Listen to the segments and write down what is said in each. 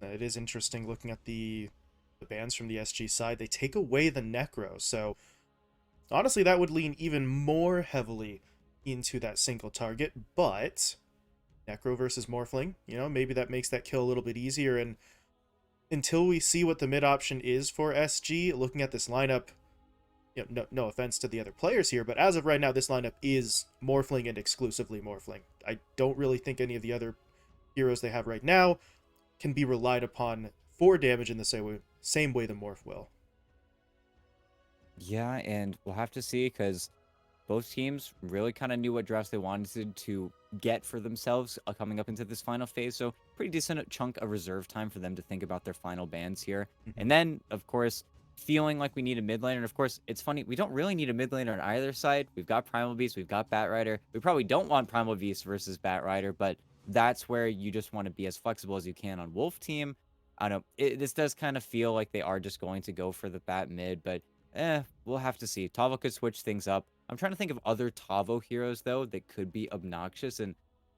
It is interesting looking at the bans from the SG side. They take away the Necro, so honestly, that would lean even more heavily into that single target, but Necro versus Morphling, maybe that makes that kill a little bit easier. And until we see what the mid option is for SG, looking at this lineup, no offense to the other players here, but as of right now, this lineup is Morphling and exclusively Morphling. I don't really think any of the other heroes they have right now can be relied upon for damage in the same way the Morph will. Yeah, and we'll have to see because both teams really kind of knew what drafts they wanted to get for themselves coming up into this final phase. So pretty decent chunk of reserve time for them to think about their final bans here. Mhm. And then, of course, feeling like we need a mid laner. And of course, it's funny, we don't really need a mid laner on either side. We've got Primal Beast, we've got Bat Rider. We probably don't want Primal Beast versus Bat Rider, but that's where you just want to be as flexible as you can on Wolf team. I don't know. This does kind of feel like they are just going to go for the Bat mid, but we'll have to see. Tavo could switch things up. I'm trying to think of other Tavo heroes though that could be obnoxious, and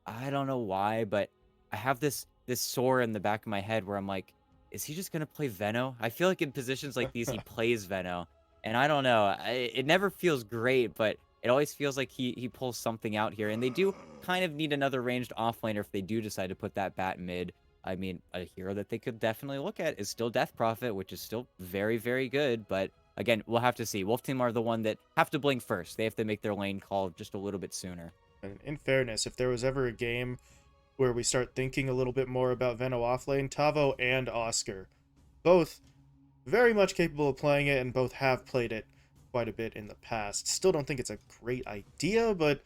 I don't know why, but I have this sore in the back of my head where I'm like, is he just gonna play Veno? I feel like in positions like these he plays Veno, and I don't know. It never feels great, but it always feels like he pulls something out here, and they do kind of need another ranged offlaner if they do decide to put that bat mid. I mean, a hero that they could definitely look at is still Death Prophet, which is still very, very good, but again, we'll have to see. Wolf Team are the one that have to blink first. They have to make their lane call just a little bit sooner. And in fairness, if there was ever a game where we start thinking a little bit more about Veno offlane, Tavo and Oscar, both very much capable of playing it and both have played it quite a bit in the past. Still don't think it's a great idea, but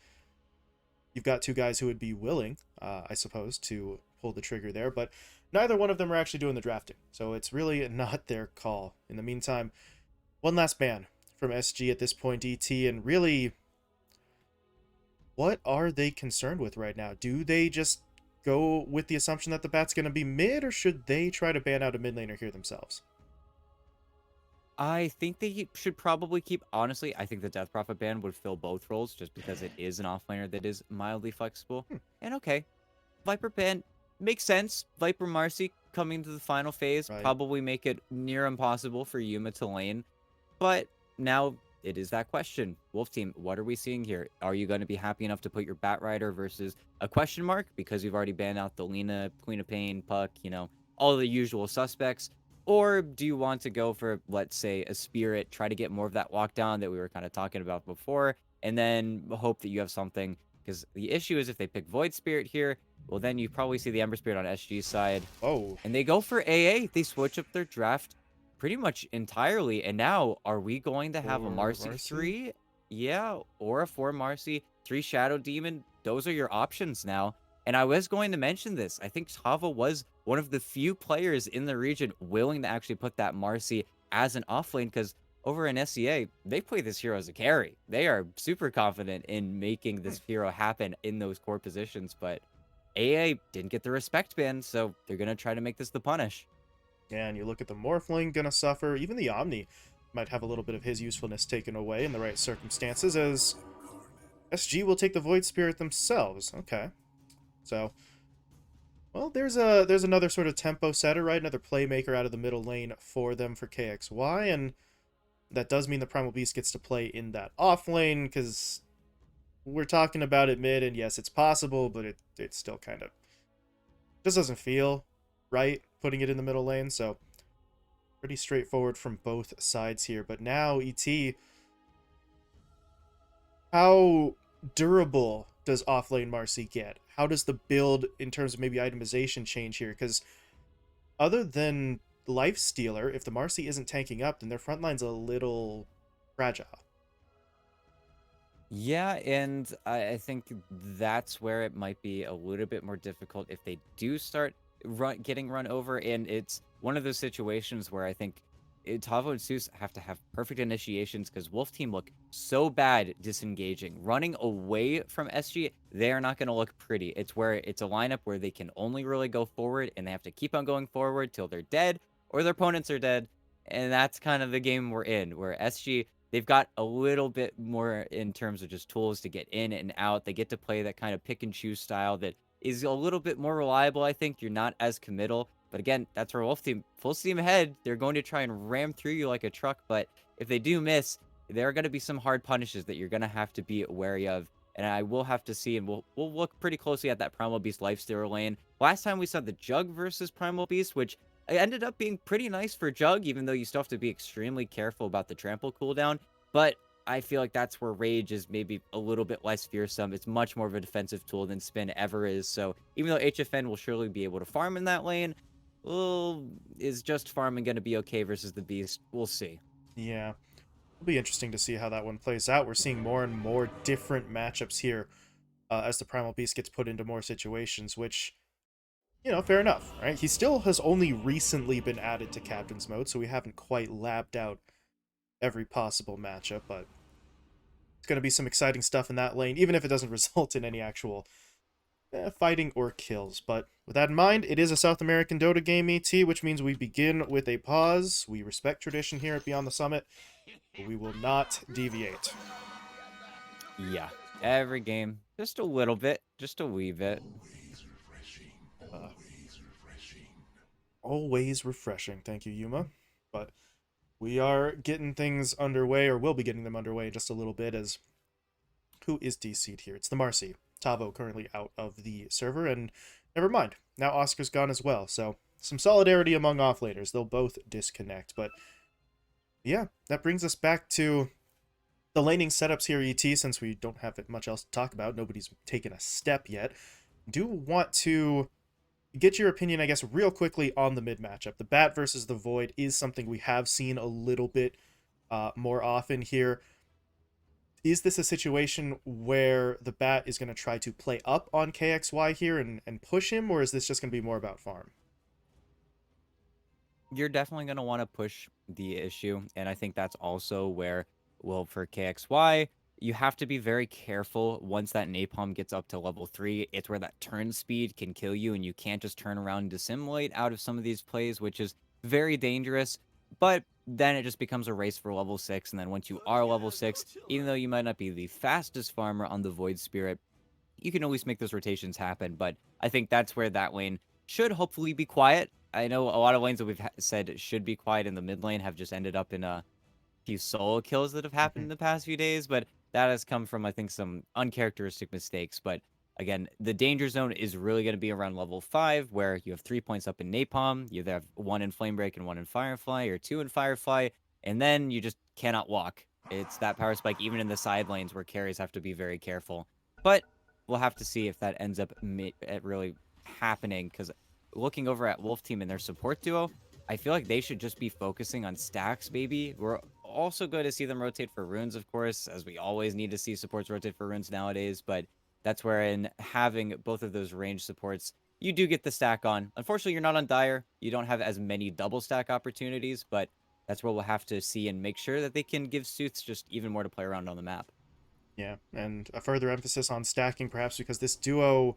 you've got two guys who would be willing, I suppose, to pull the trigger there, but neither one of them are actually doing the drafting, so it's really not their call. In the meantime, one last ban from SG at this point, ET, and really, what are they concerned with right now? Do they just go with the assumption that the bat's going to be mid, or should they try to ban out a mid laner here themselves? I think they should probably keep, honestly, I think the Death Prophet ban would fill both roles just because it is an offlaner that is mildly flexible. Hmm, And okay, Viper ban makes sense. Viper Marcy coming to the final phase right. probably make it near impossible for Yuma to lane. But now it is that question. Wolf Team, what are we seeing here? Are you going to be happy enough to put your Bat Rider versus a question mark because you've already banned out the Lena, Queen of Pain, Puck, all the usual suspects? Or do you want to go for, let's say, a Spirit, try to get more of that lockdown that we were kind of talking about before, and then hope that you have something? Because the issue is if they pick Void Spirit here, well, then you probably see the Ember Spirit on SG's side. Oh, And they go for AA. They switch up their draft pretty much entirely. And now, are we going to have a or Marcy Marcy? 3? Yeah, or a 4 Marcy, 3 Shadow Demon. Those are your options now. And I was going to mention this. I think Tava was one of the few players in the region willing to actually put that Marcy as an offlane because over in SEA, they play this hero as a carry. They are super confident in making Hmm. this hero happen in those core positions, but AA didn't get the respect ban, so they're going to try to make this the punish. Yeah, and you look at the Morphling, gonna suffer. Even the Omni might have a little bit of his usefulness taken away in the right circumstances, as SG will take the Void Spirit themselves. Okay, so well, there's another sort of tempo setter, right? Another playmaker out of the middle lane for them for KXY, and that does mean the Primal Beast gets to play in that off lane because we're talking about it mid, and yes, it's possible, but it still kind of just doesn't feel right putting it in the middle lane. So pretty straightforward from both sides here. But now ET, how durable does offlane Marcy get? How does the build in terms of maybe itemization change here? Because other than Life Stealer, if the Marcy isn't tanking up, then their front line's a little fragile. Yeah, and I think that's where it might be a little bit more difficult if they do start getting run over. And it's one of those situations where I think Tavo and Seuss have to have perfect initiations because Wolf Team look so bad disengaging. Running away from SG, they are not going to look pretty. It's where it's a lineup where they can only really go forward and they have to keep on going forward till they're dead or their opponents are dead. And that's kind of the game we're in, where SG, they've got a little bit more in terms of just tools to get in and out. They get to play that kind of pick and choose style that is a little bit more reliable. I think you're not as committal. But again, that's our Wolf team. Full steam ahead. They're going to try and ram through you like a truck. But if they do miss, there are going to be some hard punishes that you're going to have to be wary of. And I will have to see, and we'll look pretty closely at that Primal Beast Lifestealer lane. Last time we saw the Jug versus Primal Beast, which ended up being pretty nice for Jug, even though you still have to be extremely careful about the trample cooldown. But I feel like that's where Rage is maybe a little bit less fearsome. It's much more of a defensive tool than Spin ever is. So even though HFN will surely be able to farm in that lane, well, is just farming going to be okay versus the Beast? We'll see. Yeah. It'll be interesting to see how that one plays out. We're seeing more and more different matchups here as the Primal Beast gets put into more situations, which, you know, fair enough, right? He still has only recently been added to Captain's Mode, so we haven't quite lapped out every possible matchup, but it's going to be some exciting stuff in that lane, even if it doesn't result in any actual fighting or kills. But with that in mind, it is a South American Dota game, ET, which means we begin with a pause. We respect tradition here at Beyond the Summit, but we will not deviate. Yeah, every game, just a little bit, just a wee bit. Uh, always refreshing. Thank you, Yuma. But we are getting things underway, or will be getting them underway in just a little bit, as who is DC'd here? It's the Marcy. Tavo currently out of the server, and never mind. Now Oscar's gone as well, so some solidarity among offlaners. They'll both disconnect, but yeah, that brings us back to the laning setups here, ET, since we don't have much else to talk about. Nobody's taken a step yet. Do want to get your opinion, I guess, real quickly on the mid matchup. The Bat versus the Void is something we have seen a little bit more often here. Is this a situation where the Bat is going to try to play up on KXY here and push him, or is this just going to be more about farm? You're definitely going to want to push the issue, and I think that's also where, well, for KXY, you have to be very careful once that Napalm gets up to level 3. It's where that turn speed can kill you, and you can't just turn around and dissimulate out of some of these plays, which is very dangerous. But then it just becomes a race for level 6, and then once you are level 6, even though you might not be the fastest farmer on the Void Spirit, you can always make those rotations happen. But I think that's where that lane should hopefully be quiet. I know a lot of lanes that we've said should be quiet in the mid lane have just ended up in a few solo kills that have happened in the past few days, but that has come from, I think, some uncharacteristic mistakes. But again, the danger zone is really going to be around level 5, where you have 3 points up in Napalm, you either have 1 in Flamebreak and 1 in Firefly, or 2 in Firefly, and then you just cannot walk. It's that power spike even in the side lanes where carries have to be very careful. But we'll have to see if that ends up really happening, because looking over at Wolf Team and their support duo, I feel like they should just be focusing on stacks, baby. We're also good to see them rotate for runes, of course, as we always need to see supports rotate for runes nowadays, but that's where in having both of those range supports, you do get the stack on. Unfortunately, you're not on Dire. You don't have as many double stack opportunities, but that's where we'll have to see and make sure that they can give Sooths just even more to play around on the map. Yeah, and a further emphasis on stacking, perhaps because this duo,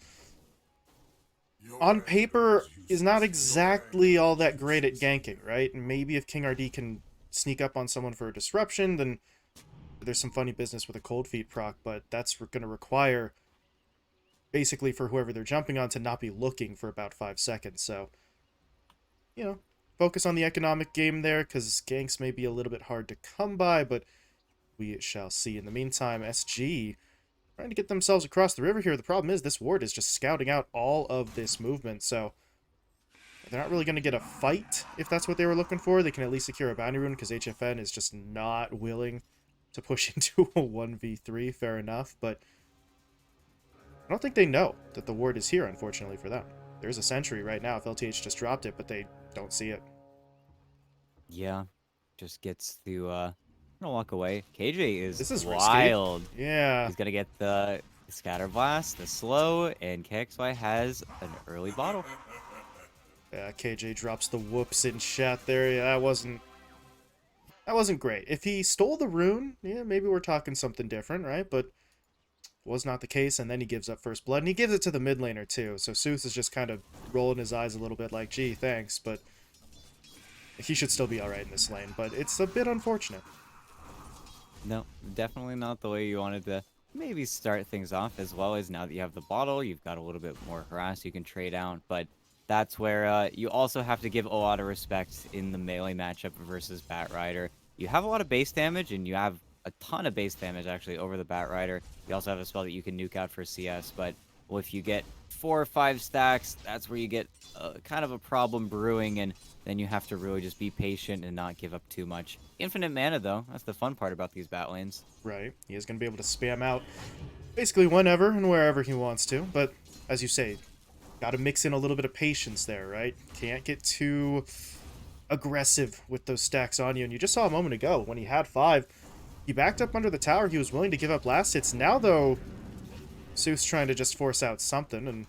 on paper, is not exactly all that great at ganking, right? And maybe if King RD can sneak up on someone for a disruption, then there's some funny business with a cold feet proc, but that's going to require, basically, for whoever they're jumping on to not be looking for about 5 seconds. So, you know, focus on the economic game there, because ganks may be a little bit hard to come by, but we shall see. In the meantime, SG trying to get themselves across the river here. The problem is this ward is just scouting out all of this movement, so they're not really going to get a fight if that's what they were looking for. They can at least secure a bounty rune because HFN is just not willing to push into a 1v3. Fair enough, but I don't think they know that the ward is here, unfortunately for them. There's a sentry right now if LTH just dropped it, but they don't see it. Yeah, just gets to gonna walk away. KJ is This is risky. wild. Yeah. He's gonna get the scatter blast, the slow, and KXY has an early bottle. Yeah, KJ drops the whoops in chat there. Yeah, that wasn't great. If he stole the rune, yeah, maybe we're talking something different, right? But was not the case, and then he gives up first blood, and he gives it to the mid laner too. So Seuss is just kind of rolling his eyes a little bit like, gee, thanks, but he should still be alright in this lane. But it's a bit unfortunate. No, definitely not the way you wanted to maybe start things off, as well as now that you have the bottle, you've got a little bit more harass you can trade out, but that's where you also have to give a lot of respect in the melee matchup versus Bat Rider. You have a lot of base damage, and you have a ton of base damage, actually, over the Bat Rider. You also have a spell that you can nuke out for CS, but well, if you get 4 or 5 stacks, that's where you get kind of a problem brewing, and then you have to really just be patient and not give up too much. Infinite mana, though. That's the fun part about these bat lanes. Right. He is going to be able to spam out basically whenever and wherever he wants to. But as you say, got to mix in a little bit of patience there, right? Can't get too aggressive with those stacks on you. And you just saw a moment ago when he had 5, he backed up under the tower. He was willing to give up last hits. Now, though, Seuss trying to just force out something. And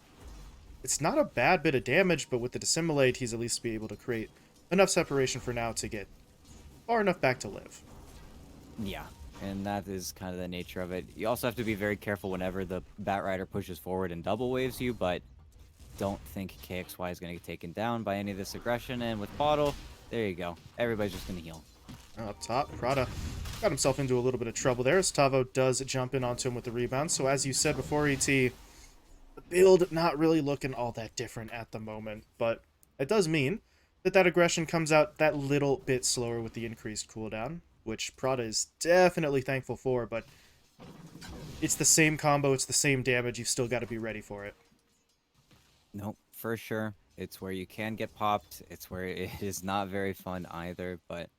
it's not a bad bit of damage, but with the Dissimulate, he's at least be able to create enough separation for now to get far enough back to live. Yeah, and that is kind of the nature of it. You also have to be very careful whenever the Bat Rider pushes forward and double waves you, but don't think KXY is going to get taken down by any of this aggression. And with Bottle, there you go. Everybody's just going to heal. Up top, Prada got himself into a little bit of trouble there as Tavo does jump in onto him with the rebound. So as you said before, ET, the build not really looking all that different at the moment, but it does mean that that aggression comes out that little bit slower with the increased cooldown, which Prada is definitely thankful for, but it's the same combo, it's the same damage, you've still got to be ready for it. Nope, for sure. It's where you can get popped. It's where it is not very fun either, but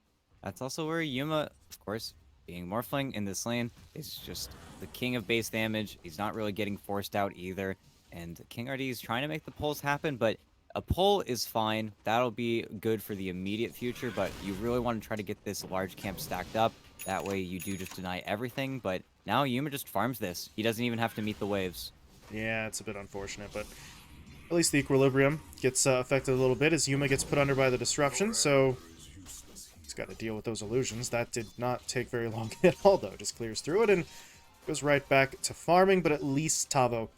that's also where Yuma, of course, being Morphling in this lane, is just the king of base damage. He's not really getting forced out either, and King RD is trying to make the pulls happen, but a pull is fine. That'll be good for the immediate future, but you really want to try to get this large camp stacked up. That way you do just deny everything, but now Yuma just farms this. He doesn't even have to meet the waves. Yeah, it's a bit unfortunate, but at least the equilibrium gets affected a little bit as Yuma gets put under by the disruption, so he's got to deal with those illusions. That did not take very long at all, though. Just clears through it and goes right back to farming, but at least Tavo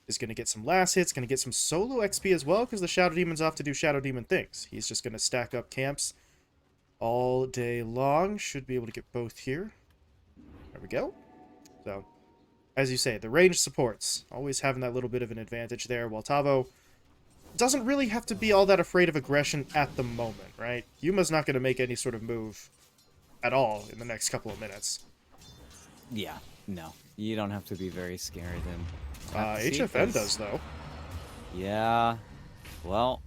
is going to get some last hits, going to get some solo XP as well, because the Shadow Demon's off to do Shadow Demon things. He's just going to stack up camps all day long. Should be able to get both here. There we go. So, as you say, the range supports. Always having that little bit of an advantage there, while Tavo doesn't really have to be all that afraid of aggression at the moment, right? Yuma's not going to make any sort of move at all in the next couple of minutes. Yeah, no. You don't have to be very scared. And HFN does, though. Yeah. Well,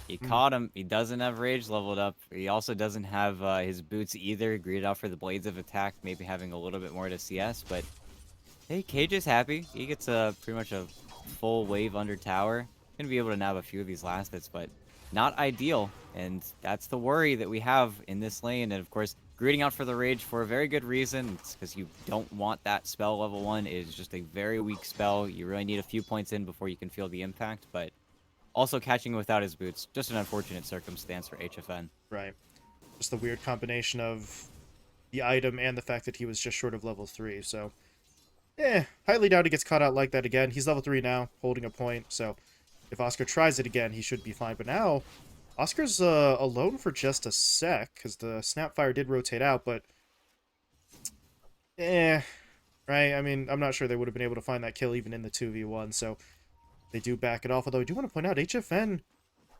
he caught him. He doesn't have rage leveled up. He also doesn't have his boots either. Greeted out for the blades of attack, maybe having a little bit more to CS. But hey, Cage is happy. He gets pretty much a full wave under tower. Gonna be able to nab a few of these last hits, but not ideal. And that's the worry that we have in this lane. And of course, greeting out for the rage for a very good reason. It's because you don't want that spell level 1. It is just a very weak spell. You really need a few points in before you can feel the impact. But also catching him without his boots, just an unfortunate circumstance for HFN. Right. Just the weird combination of the item and the fact that he was just short of level 3. So, highly doubt he gets caught out like that again. He's level 3 now, holding a point. So, if Oscar tries it again, he should be fine. But now, Oscar's alone for just a sec, because the Snapfire did rotate out, but right? I mean, I'm not sure they would have been able to find that kill even in the 2v1, so they do back it off. Although I do want to point out, HFN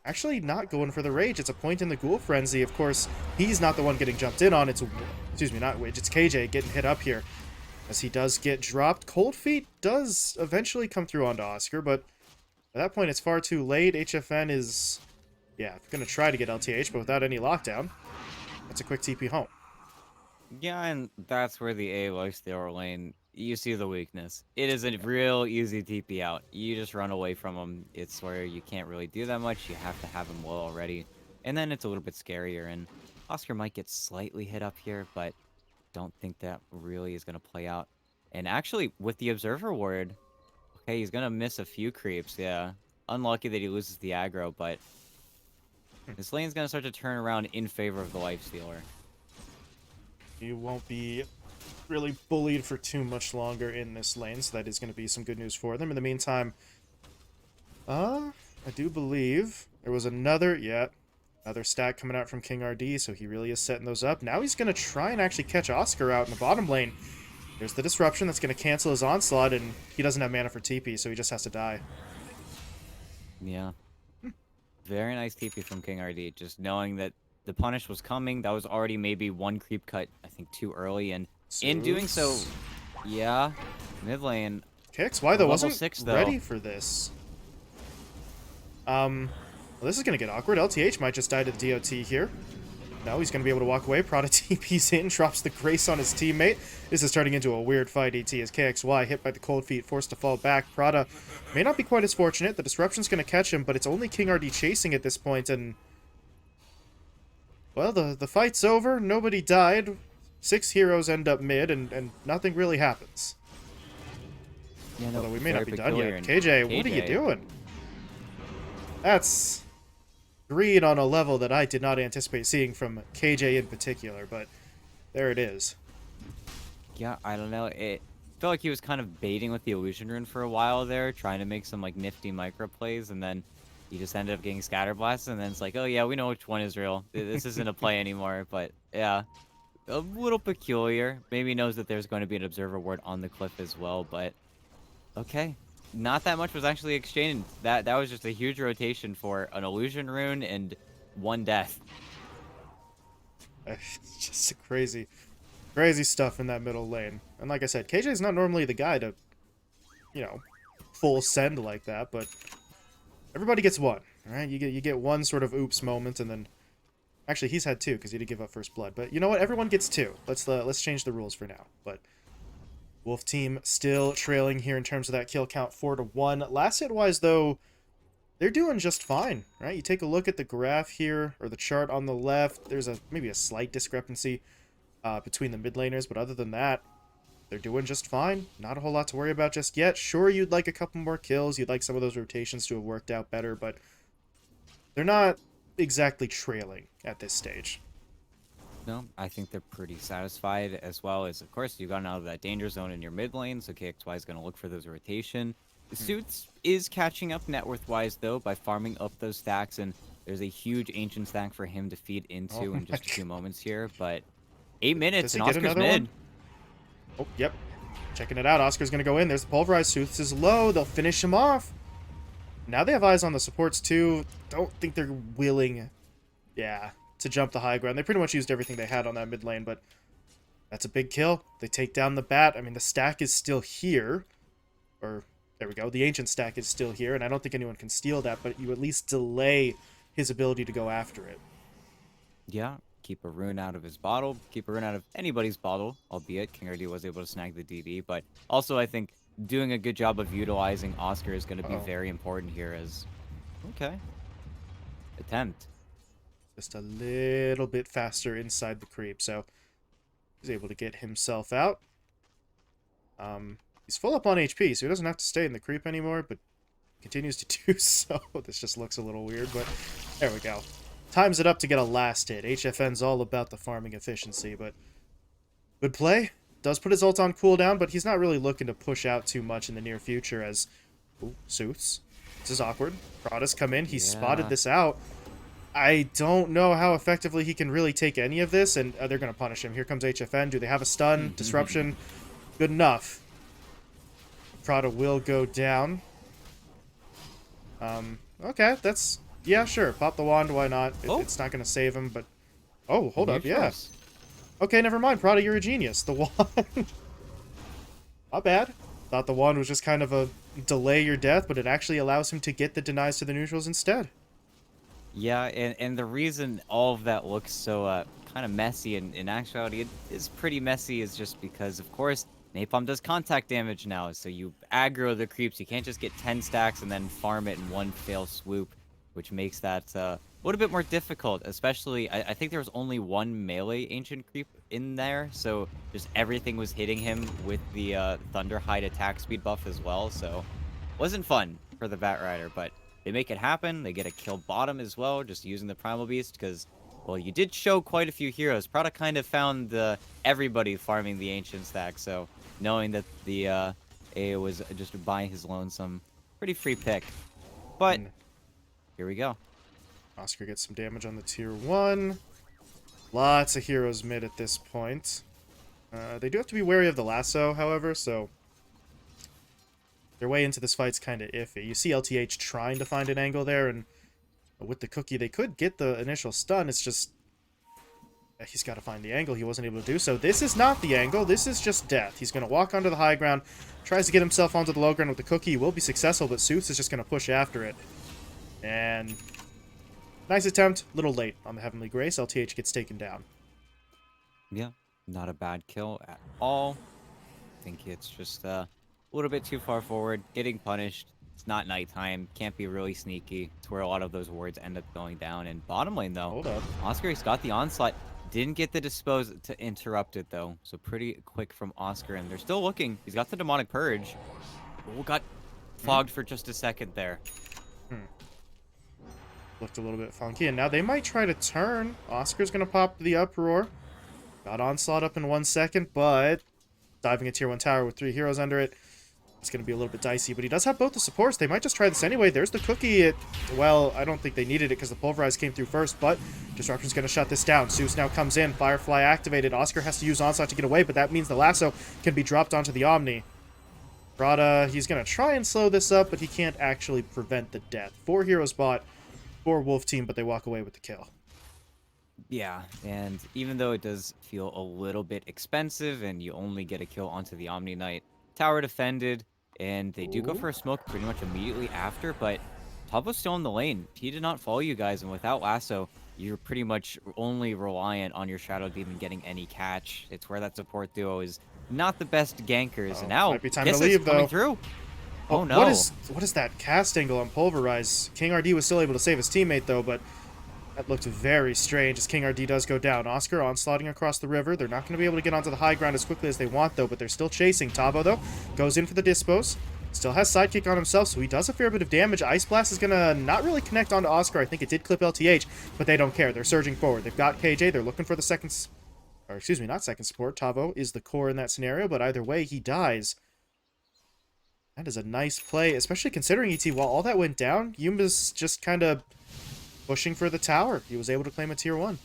actually not going for the rage. It's a point in the Ghoul Frenzy. Of course, he's not the one getting jumped in on. It's, excuse me, not Widge. It's KJ getting hit up here as he does get dropped. Cold Feet does eventually come through onto Oscar, but at that point, it's far too late. HFN is, yeah, going to try to get LTH, but without any lockdown. That's a quick TP home. Yeah, and that's where the A lifesteal lane, you see the weakness. It is a real easy TP out. You just run away from them. It's where you can't really do that much. You have to have them low already. And then it's a little bit scarier. And Oscar might get slightly hit up here, but don't think that really is going to play out. And actually, with the Observer Ward, okay, he's going to miss a few creeps, yeah. Unlucky that he loses the aggro, but this lane's going to start to turn around in favor of the Lifestealer. He won't be really bullied for too much longer in this lane, so that is going to be some good news for them. In the meantime, I do believe there was another stack coming out from King RD, so he really is setting those up. Now he's going to try and actually catch Oscar out in the bottom lane. There's the disruption that's going to cancel his onslaught, and he doesn't have mana for TP, so he just has to die. Yeah. Very nice TP from King RD. Just knowing that the punish was coming. That was already maybe one creep cut, I think, too early. And in doing so, Suits. yeah, mid lane. KXY, We're though, level wasn't 6, though. ready for this. Well, this is going to get awkward. LTH might just die to the DOT here. No, he's going to be able to walk away. Prada TP's in, drops the Grace on his teammate. This is turning into a weird fight, ET, as KXY, hit by the cold feet, forced to fall back. Prada may not be quite as fortunate. The disruption's going to catch him, but it's only King RD chasing at this point, and... well, the fight's over. Nobody died. 6 heroes end up mid, and nothing really happens. Yeah, no, Although we may very not be done yet. peculiar. And KJ, what are you doing? That's greed on a level that I did not anticipate seeing from KJ in particular, but there it is. Yeah, I don't know. It felt like he was kind of baiting with the illusion rune for a while there, trying to make some like nifty micro plays, and then he just ended up getting scatter blasted, and then it's like, oh yeah, we know which one is real. This isn't a play anymore. But yeah, a little peculiar. Maybe knows that there's going to be an observer ward on the cliff as well, but okay. Not that much was actually exchanged. That was just a huge rotation for an illusion rune and one death. It's just crazy, crazy stuff in that middle lane. And like I said, KJ is not normally the guy to, you know, full send like that, but everybody gets one, all right? You get one sort of oops moment, and then actually he's had 2 because he did give up first blood. But you know what? Everyone gets 2. Let's change the rules for now. But Wolf team still trailing here in terms of that kill count, 4-1. Last hit wise though, they're doing just fine, right? You take a look at the graph here, or the chart on the left, there's maybe a slight discrepancy between the mid laners, but other than that, they're doing just fine. Not a whole lot to worry about just yet. Sure, you'd like a couple more kills, you'd like some of those rotations to have worked out better, but they're not exactly trailing at this stage. No, I think they're pretty satisfied, as well as, of course, you've gotten out of that danger zone in your mid lane, so KXY is going to look for those rotation. Suits is catching up net worth-wise, though, by farming up those stacks, and there's a huge ancient stack for him to feed into in just a few moments here, but 8 minutes, Does he and get Oscar's another mid. one? Oh, yep. Checking it out. Oscar's going to go in. There's the pulverized. Sooths is low. They'll finish him off. Now they have eyes on the supports, too. Don't think they're willing, yeah, to jump the high ground. They pretty much used everything they had on that mid lane, but that's a big kill. They take down the bat. I mean, the stack is still here. Or, there we go. The ancient stack is still here, and I don't think anyone can steal that, but you at least delay his ability to go after it. Yeah, keep a rune out of his bottle, keep a rune out of anybody's bottle, albeit King RD was able to snag the DD, but also I think doing a good job of utilizing Oscar is going to be very important here as... okay. Attempt. Just a little bit faster inside the creep, so he's able to get himself out. He's full up on HP, so he doesn't have to stay in the creep anymore, but continues to do so. This just looks a little weird, but there we go. Times it up to get a last hit. HFN's all about the farming efficiency, but good play. Does put his ult on cooldown, but he's not really looking to push out too much in the near future as... ooh, Sooths. This is awkward. Prada's come in. He spotted this out. I don't know how effectively he can really take any of this, and they're going to punish him. Here comes HFN. Do they have a stun? Disruption? Good enough. Prada will go down. Okay, that's... yeah, sure. Pop the wand, why not? It's not going to save him, but... oh, hold up, yeah. Okay, never mind. Prada, you're a genius. The wand... not bad. Thought the wand was just kind of a delay your death, but it actually allows him to get the denies to the neutrals instead. Yeah, and the reason all of that looks so kind of messy, and in actuality it is pretty messy, is just because, of course, Napalm does contact damage now, so you aggro the creeps. You can't just get 10 stacks and then farm it in one fail swoop, which makes that a little bit more difficult, especially, I think there was only one melee ancient creep in there, so just everything was hitting him with the Thunderhide attack speed buff as well, so wasn't fun for the Bat Rider, but they make it happen. They get a kill bottom as well, just using the Primal Beast, because, well, you did show quite a few heroes. Prada kind of found everybody farming the Ancient stack, so knowing that the A was just buying his lonesome, pretty free pick. But, here we go. Oscar gets some damage on the tier 1. Lots of heroes mid at this point. They do have to be wary of the lasso, however, so... their way into this fight's kind of iffy. You see LTH trying to find an angle there, and With the cookie, they could get the initial stun. It's just he's got to find the angle. He wasn't able to do so. This is not the angle. This is just death. He's going to walk onto the high ground, tries to get himself onto the low ground with the cookie. He will be successful, but Suits is just going to push after it. And nice attempt. A little late on the Heavenly Grace. LTH gets taken down. Yeah, not a bad kill at all. I think it's just a little bit too far forward, getting punished. It's not nighttime, can't be really sneaky. It's where a lot of those wards end up going down. And bottom lane, though, Hold up. Oscar, he's got the onslaught. Didn't get the dispose to interrupt it, though. So pretty quick from Oscar. And they're still looking. He's got the demonic purge. Oh, got fogged for just a second there. Looked a little bit funky. And now they might try to turn. Oscar's going to pop the uproar. Got onslaught up in 1 second, but diving a tier 1 tower with 3 heroes under it. It's going to be a little bit dicey, but he does have both the supports. They might just try this anyway. There's the cookie. Well, I don't think they needed it because the pulverize came through first, but Disruption's going to shut this down. Zeus now comes in. Firefly activated. Oscar has to use Onslaught to get away, but that means the lasso can be dropped onto the Omni. Prada, he's going to try and slow this up, but he can't actually prevent the death. 4 heroes bought, 4 Wolf team, but they walk away with the kill. Yeah, and even though it does feel a little bit expensive and you only get a kill onto the Omni Knight, tower defended, and they do go for a smoke pretty much immediately after, but Tavo's still in the lane. He did not follow you guys, and without lasso, you're pretty much only reliant on your Shadow Demon getting any catch. It's where that support duo is not the best gankers, and now might be time to leave, coming though. through. Oh no. What is that cast angle on Pulverize? King RD was still able to save his teammate, though, but that looked very strange as King RD does go down. Oscar onslaughting across the river. They're not going to be able to get onto the high ground as quickly as they want, though, but they're still chasing. Tavo, though, goes in for the dispose. Still has sidekick on himself, so he does a fair bit of damage. Ice Blast is going to not really connect onto Oscar. I think it did clip LTH, but they don't care. They're surging forward. They've got KJ. They're looking for the second... Or, excuse me, not second support. Tavo is the core in that scenario, but either way, he dies. That is a nice play, especially considering ET, while all that went down, Yuma's just kind of pushing for the tower. He was able to claim a tier 1.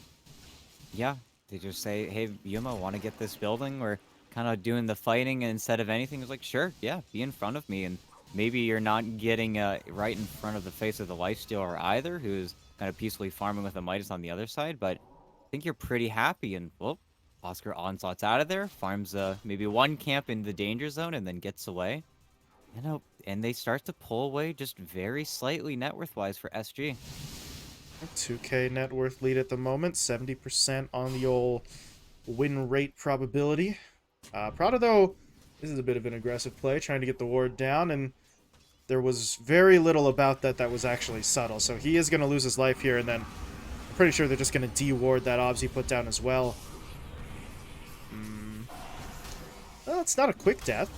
Yeah, they just say, hey, Yuma, want to get this building? We're kind of doing the fighting instead of anything. It's like, sure, yeah, be in front of me. And maybe you're not getting right in front of the face of the Lifestealer either, who's kind of peacefully farming with the Midas on the other side. But I think you're pretty happy. And, well, Oscar onslaughts out of there, farms maybe 1 camp in the danger zone, and then gets away. You know, and they start to pull away just very slightly net worth-wise for SG. 2k net worth lead at the moment, 70% on the old win rate probability. Prada, though, this is a bit of an aggressive play, trying to get the ward down, and there was very little about that was actually subtle. So he is going to lose his life here, and then I'm pretty sure they're just going to de-ward that obs he put down as well. Well, it's not a quick death.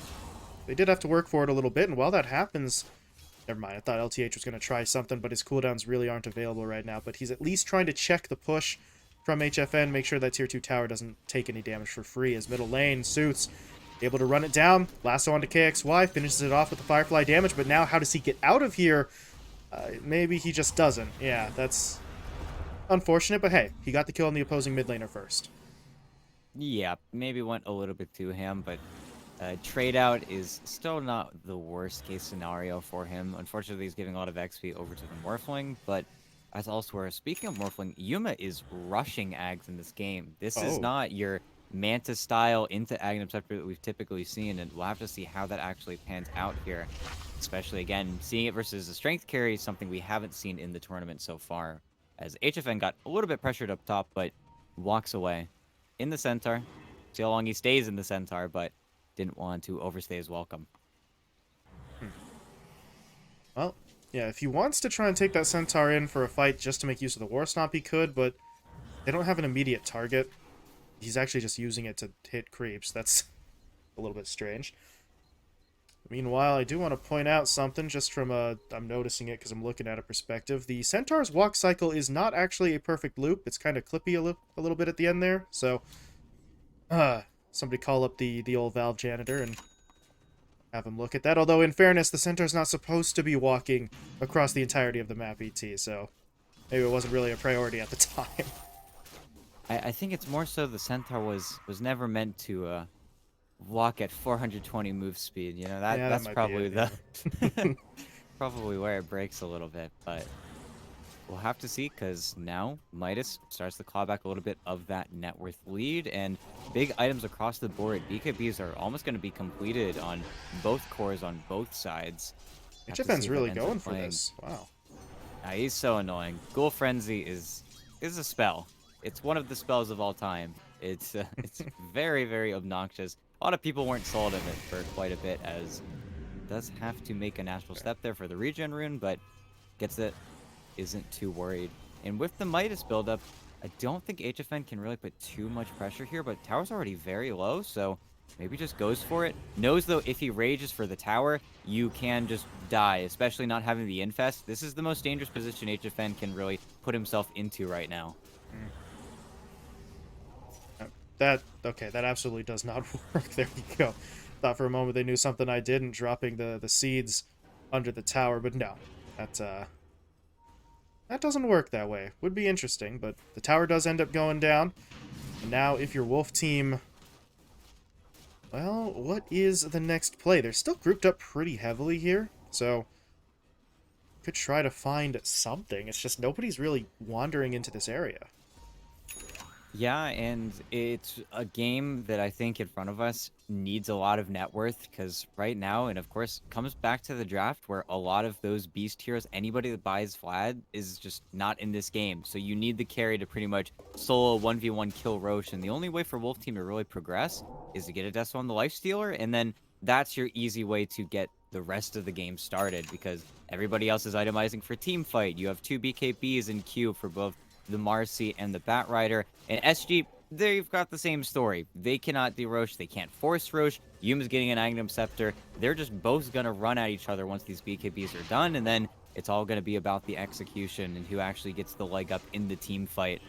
They did have to work for it a little bit, and while that happens... Never mind, I thought LTH was going to try something, but his cooldowns really aren't available right now. But he's at least trying to check the push from HFN, make sure that tier 2 tower doesn't take any damage for free. His middle lane, Suits, able to run it down. Lasso onto KXY, finishes it off with the Firefly damage, but now how does he get out of here? Maybe he just doesn't. Yeah, that's unfortunate, but hey, he got the kill on the opposing mid laner first. Yeah, maybe went a little bit to him, but trade out is still not the worst case scenario for him. Unfortunately, he's giving a lot of XP over to the Morphling, but as elsewhere, speaking of Morphling, Yuma is rushing Ags in this game. This is not your Manta style into Aghanim Scepter that we've typically seen, and we'll have to see how that actually pans out here. Especially, again, seeing it versus a strength carry is something we haven't seen in the tournament so far, as HFN got a little bit pressured up top, but walks away in the Centaur. See how long he stays in the Centaur, but didn't want to overstay his welcome. Well, yeah, if he wants to try and take that Centaur in for a fight just to make use of the War Stomp, he could, but they don't have an immediate target. He's actually just using it to hit creeps. That's a little bit strange. Meanwhile, I do want to point out something just from I'm noticing it because I'm looking at a perspective. The Centaur's walk cycle is not actually a perfect loop. It's kind of clippy a little bit at the end there, so... somebody call up the old Valve janitor and have him look at that. Although, in fairness, the Centaur's not supposed to be walking across the entirety of the map ET, so maybe it wasn't really a priority at the time. I think it's more so the Centaur was never meant to walk at 420 move speed. You know, that's that probably it, probably where it breaks a little bit. But We'll have to see, because now Midas starts to claw back a little bit of that net worth lead, and big items across the board. BKBs are almost going to be completed on both cores on both sides. Have to see HFN's if that really ends up going for playing. this. Wow. He's so annoying. Ghoul Frenzy is a spell. It's one of the spells of all time. It's very, very obnoxious. A lot of people weren't sold on it for quite a bit, as it does have to make a natural step there for the regen rune, but gets it, isn't too worried. And with the Midas buildup, I don't think HFN can really put too much pressure here, but tower's already very low, so maybe just goes for it. Knows, though, if he rages for the tower, you can just die, especially not having the infest. This is the most dangerous position HFN can really put himself into right now. Okay, that absolutely does not work. There you go. Thought for a moment they knew something I didn't, dropping the seeds under the tower, but no. That doesn't work that way. Would be interesting, but the tower does end up going down. And now if your Wolf team... Well, what is the next play? They're still grouped up pretty heavily here, so... Could try to find something. It's just nobody's really wandering into this area. Yeah, and it's a game that I think in front of us needs a lot of net worth, because right now, and of course, comes back to the draft where a lot of those beast heroes, anybody that buys Vlad is just not in this game. So you need the carry to pretty much solo 1v1 kill Roche, and the only way for Wolf Team to really progress is to get a Death on the Lifestealer, and then that's your easy way to get the rest of the game started, because everybody else is itemizing for team fight. You have 2 BKBs in queue for both the Marcy and the Batrider. And SG, they've got the same story. They cannot do Roche. They can't force Roche. Yuma's getting an Aghanim Scepter. They're just both going to run at each other once these BKBs are done. And then it's all going to be about the execution and who actually gets the leg up in the team fight.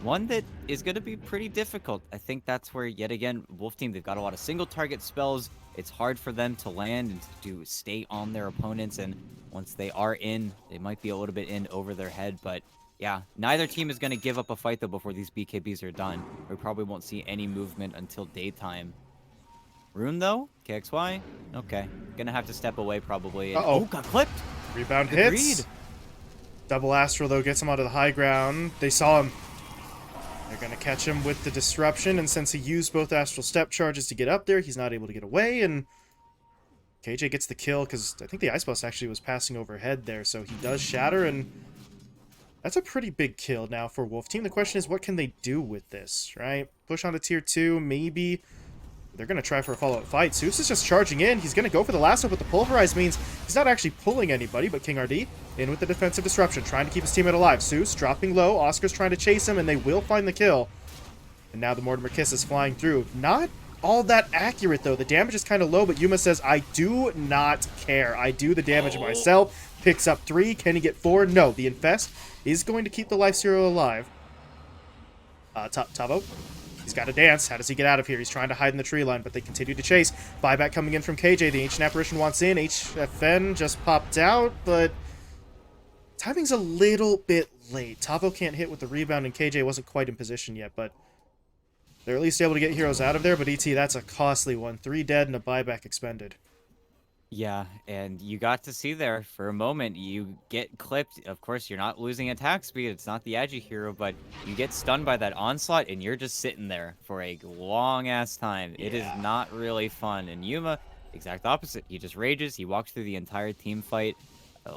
One that is going to be pretty difficult. I think that's where, yet again, Wolf Team, they've got a lot of single target spells. It's hard for them to land and to stay on their opponents. And once they are in, they might be a little bit in over their head. But yeah, neither team is going to give up a fight, though, before these BKBs are done. We probably won't see any movement until daytime. Rune, though? KXY? Okay. Gonna have to step away, probably. And, Uh-oh. oh, got clipped! Rebound Agreed. hits. Double Astral, though, gets him onto the high ground. They saw him. They're going to catch him with the Disruption, and since he used both Astral Step charges to get up there, he's not able to get away, and KJ gets the kill, because I think the Ice Blast actually was passing overhead there, so he does shatter, and that's a pretty big kill now for Wolf Team. The question is, what can they do with this, right? Push on to Tier 2, maybe. They're going to try for a follow-up fight. Zeus is just charging in. He's going to go for the lasso, but the Pulverize means he's not actually pulling anybody, but King RD in with the defensive disruption, trying to keep his teammate alive. Zeus dropping low. Oscar's trying to chase him, and they will find the kill. And now the Mortimer Kiss is flying through. Not all that accurate, though. The damage is kind of low, but Yuma says, I do not care. I do the damage myself. Picks up 3. Can he get 4? No. The Infest is going to keep the Life Zero alive. Tavo. He's got to dance. How does he get out of here? He's trying to hide in the tree line, but they continue to chase. Buyback coming in from KJ. The Ancient Apparition wants in. HFN just popped out, but timing's a little bit late. Tavo can't hit with the rebound, and KJ wasn't quite in position yet, but they're at least able to get heroes out of there. But ET, that's a costly one. 3 dead and a buyback expended. Yeah, and you got to see there for a moment. You get clipped. Of course, you're not losing attack speed. It's not the Agi hero, but you get stunned by that onslaught, and you're just sitting there for a long-ass time. Yeah. It is not really fun. And Yuma, exact opposite. He just rages. He walks through the entire team fight.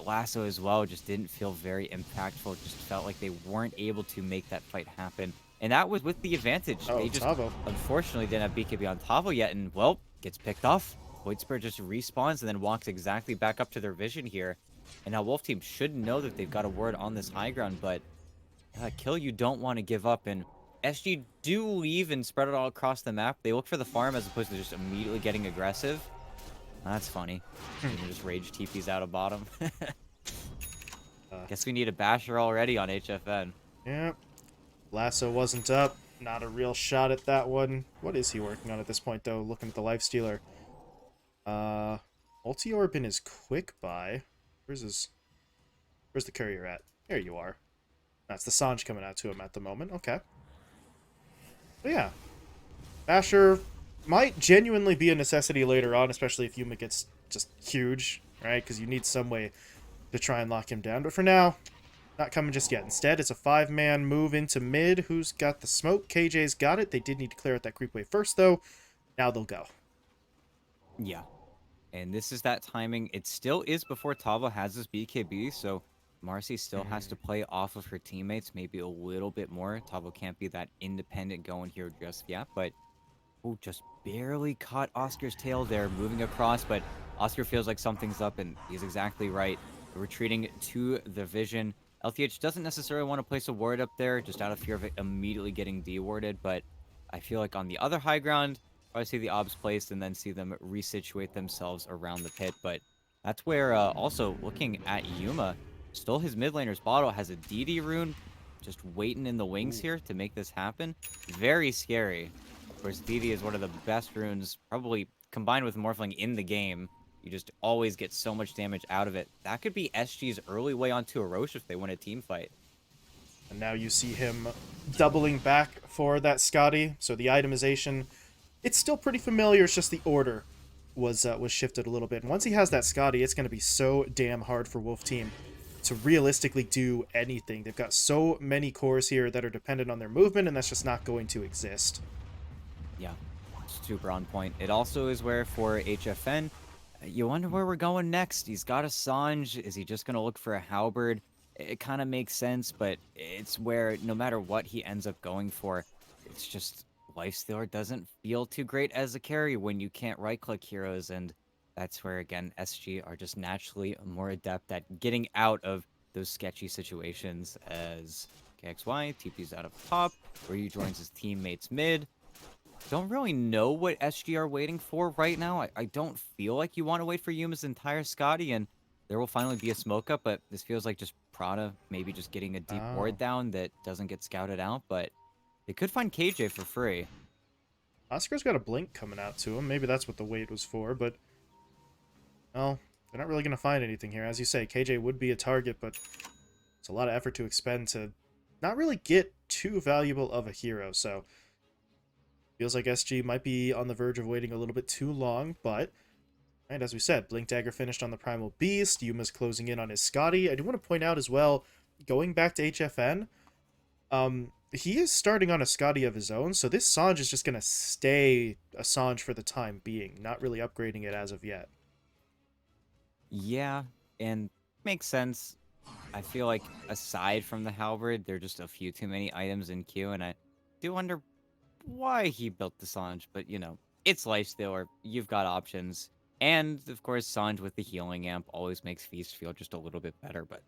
Lasso as well just didn't feel very impactful. It just felt like they weren't able to make that fight happen. And that was with the advantage. Oh, they just, Tavo. unfortunately, didn't have BKB on Tavo yet, and, well, gets picked off. Void Spirit just respawns and then walks exactly back up to their vision here. And now Wolf Team should know that they've got a word on this high ground, but kill you don't want to give up. And SG do leave and spread it all across the map. They look for the farm as opposed to just immediately getting aggressive. That's funny. Just rage TPs out of bottom. Guess we need a basher already on HFN. Yep. Lasso wasn't up. Not a real shot at that one. What is he working on at this point, though? Looking at the Lifestealer. Multi-orb in his quick buy. Where's the courier at? There you are. That's the Sanj coming out to him at the moment. Okay. But yeah. Basher might genuinely be a necessity later on, especially if Yuma gets just huge, right? Because you need some way to try and lock him down. But for now, Not coming just yet. Instead, it's a 5-man move into mid. Who's got the smoke? KJ's got it. They did need to clear out that creep wave first, though. Now they'll go. Yeah. And this is that timing. It still is before Tava has his BKB, so Marcy still has to play off of her teammates maybe a little bit more. Tavo can't be that independent going here just yet, but oh, just barely caught Oscar's tail there, moving across, but Oscar feels like something's up, and he's exactly right. Retreating to the vision. LTH doesn't necessarily want to place a ward up there, just out of fear of it immediately getting dewarded, but I feel like on the other high ground, I see the obs placed and then see them resituate themselves around the pit, but that's where, also, looking at Yuma, stole his mid laner's bottle, has a DD rune, just waiting in the wings here to make this happen. Very scary. Of course, DD is one of the best runes, probably combined with Morphling in the game. You just always get so much damage out of it. That could be SG's early way onto a Roche if they win a team fight. And now you see him doubling back for that Scotty. So the itemization, it's still pretty familiar. It's just the order was shifted a little bit. And once he has that Scotty, it's going to be so damn hard for Wolf Team to realistically do anything. They've got so many cores here that are dependent on their movement, and that's just not going to exist. Yeah, super on point. It also is where for HFN, you wonder where we're going next. He's got a Sange. Is he just going to look for a Halberd? It kind of makes sense, but it's where no matter what he ends up going for, it's just Lifestealer doesn't feel too great as a carry when you can't right-click heroes, and that's where, again, SG are just naturally more adept at getting out of those sketchy situations as KXY TP's out of top, where he joins his teammates mid. Don't really know what SG are waiting for right now. I don't feel like you want to wait for Yuma's entire Scotty, and there will finally be a smoke up, but this feels like just Prada maybe just getting a deep ward Oh. down that doesn't get scouted out, but they could find KJ for free. Oscar's got a blink coming out to him. Maybe that's what the wait was for, but... well, they're not really going to find anything here. As you say, KJ would be a target, but it's a lot of effort to expend to not really get too valuable of a hero, so... feels like SG might be on the verge of waiting a little bit too long, but... and as we said, Blink Dagger finished on the Primal Beast. Yuma's closing in on his Scotty. I do want to point out as well, going back to HFN, he is starting on a Scotty of his own, so this Sange is just going to stay a Sange for the time being, not really upgrading it as of yet. Yeah, and makes sense. I feel like aside from the halberd, there are just a few too many items in queue, and I do wonder why he built the Sange, but you know, it's Lifestealer. You've got options. And of course, Sange with the healing amp always makes Feast feel just a little bit better, but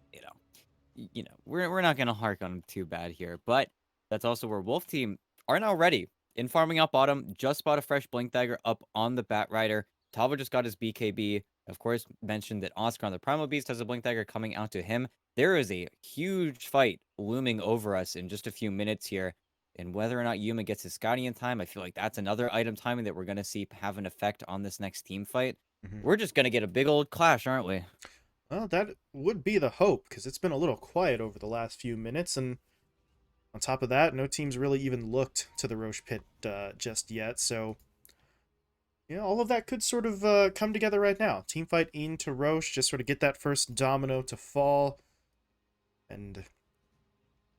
we're not gonna hark on him too bad here. But that's also where Wolf Team are now ready. In farming out bottom, just bought a fresh Blink Dagger up on the Bat Rider. Tava just got his BKB. Of course, mentioned that Oscar on the Primal Beast has a Blink Dagger coming out to him. There is a huge fight looming over us in just a few minutes here. And whether or not Yuma gets his Scotty in time, I feel like that's another item timing that we're going to see have an effect on this next team fight. Mhm. We're just going to get a big old clash, aren't we? Well, that would be the hope, because it's been a little quiet over the last few minutes, and on top of that, no team's really even looked to the Roche pit just yet, so... yeah, all of that could sort of come together right now. Team fight into Roche, just sort of get that first domino to fall, and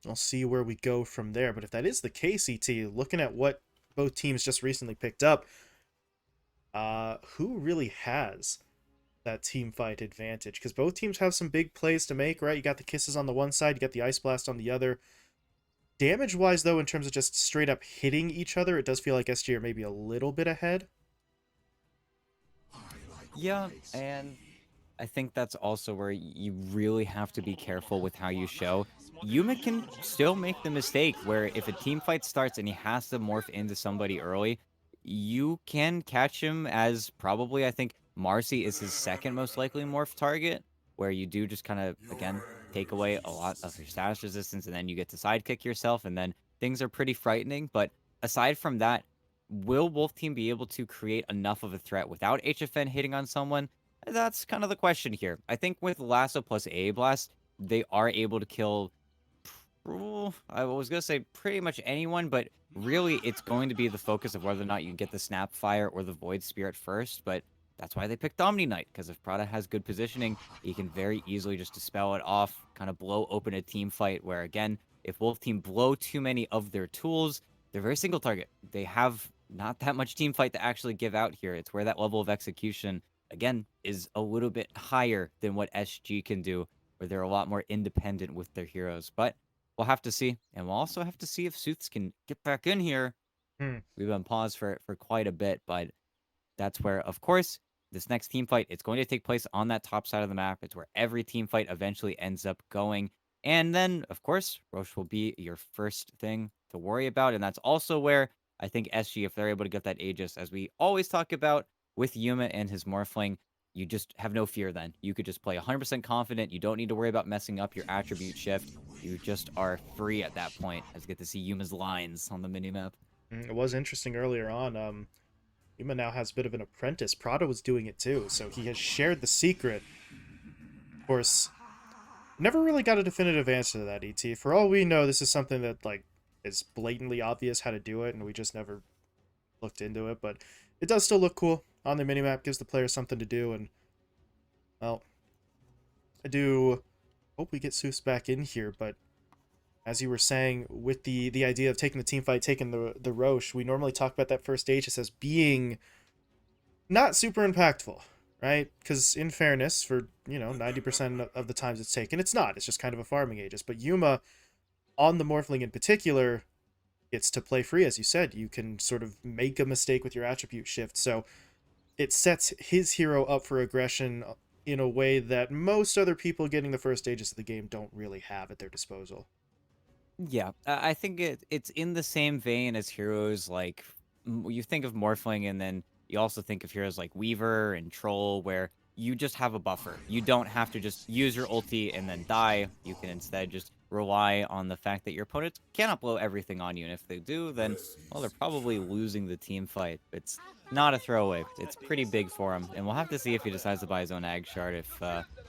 we'll see where we go from there. But if that is the case, ET, looking at what both teams just recently picked up, who really has that team fight advantage? Because both teams have some big plays to make, right? You got the Kisses on the one side, you got the Ice Blast on the other. Damage-wise, though, in terms of just straight up hitting each other, it does feel like SG are maybe a little bit ahead. Yeah, and I think that's also where you really have to be careful with how you show. Yuma can still make the mistake where if a team fight starts and he has to morph into somebody early, you can catch him as probably, I think, Marcy is his second most likely morph target, where you do just kind of, again, take away a lot of your status resistance and then you get to sidekick yourself and then things are pretty frightening. But aside from that, will Wolf Team be able to create enough of a threat without HFN hitting on someone? That's kind of the question here. I think with Lasso plus A Blast, they are able to kill, I was going to say pretty much anyone, but really it's going to be the focus of whether or not you get the Snapfire or the Void Spirit first. But That's why they picked Omni Knight, because if Prada has good positioning, he can very easily just dispel it off, kind of blow open a team fight where, again, if Wolf Team blow too many of their tools, they're very single target. They have not that much team fight to actually give out here. It's where that level of execution, again, is a little bit higher than what SG can do, where they're a lot more independent with their heroes. But we'll have to see. And we'll also have to see if Suits can get back in here. Hmm. We've been paused for quite a bit, but that's where, of course, this next team fight, it's going to take place on that top side of the map. It's where every team fight eventually ends up going. And then, of course, Roche will be your first thing to worry about. And that's also where I think SG, if they're able to get that Aegis, as we always talk about with Yuma and his Morphling, you just have no fear then. You could just play 100% confident. You don't need to worry about messing up your attribute shift. You just are free at that point, as you get to see Yuma's lines on the minimap. It was interesting earlier on. Yuma now has a bit of an apprentice. Prada was doing it too, so he has shared the secret. Of course, never really got a definitive answer to that, ET. For all we know, this is something that, like, is blatantly obvious how to do it, and we just never looked into it, but it does still look cool on the minimap, gives the player something to do, and, well, I do hope we get Seuss back in here, but as you were saying, with the idea of taking the team fight, taking the Roche, we normally talk about that first Aegis as being not super impactful, right? Because in fairness, for, 90% of the times it's taken, it's not. It's just kind of a farming Aegis. But Yuma, on the Morphling in particular, gets to play free, as you said. You can sort of make a mistake with your attribute shift. So it sets his hero up for aggression in a way that most other people getting the first Aegis of the game don't really have at their disposal. Yeah, I think it's in the same vein as heroes like you think of Morphling, and then you also think of heroes like Weaver and Troll, where you just have a buffer. You don't have to just use your ulti and then die. You can instead just rely on the fact that your opponents cannot blow everything on you, and if they do, then well, they're probably losing the team fight. It's not a throwaway. It's pretty big for him, and we'll have to see if he decides to buy his own Ag Shard if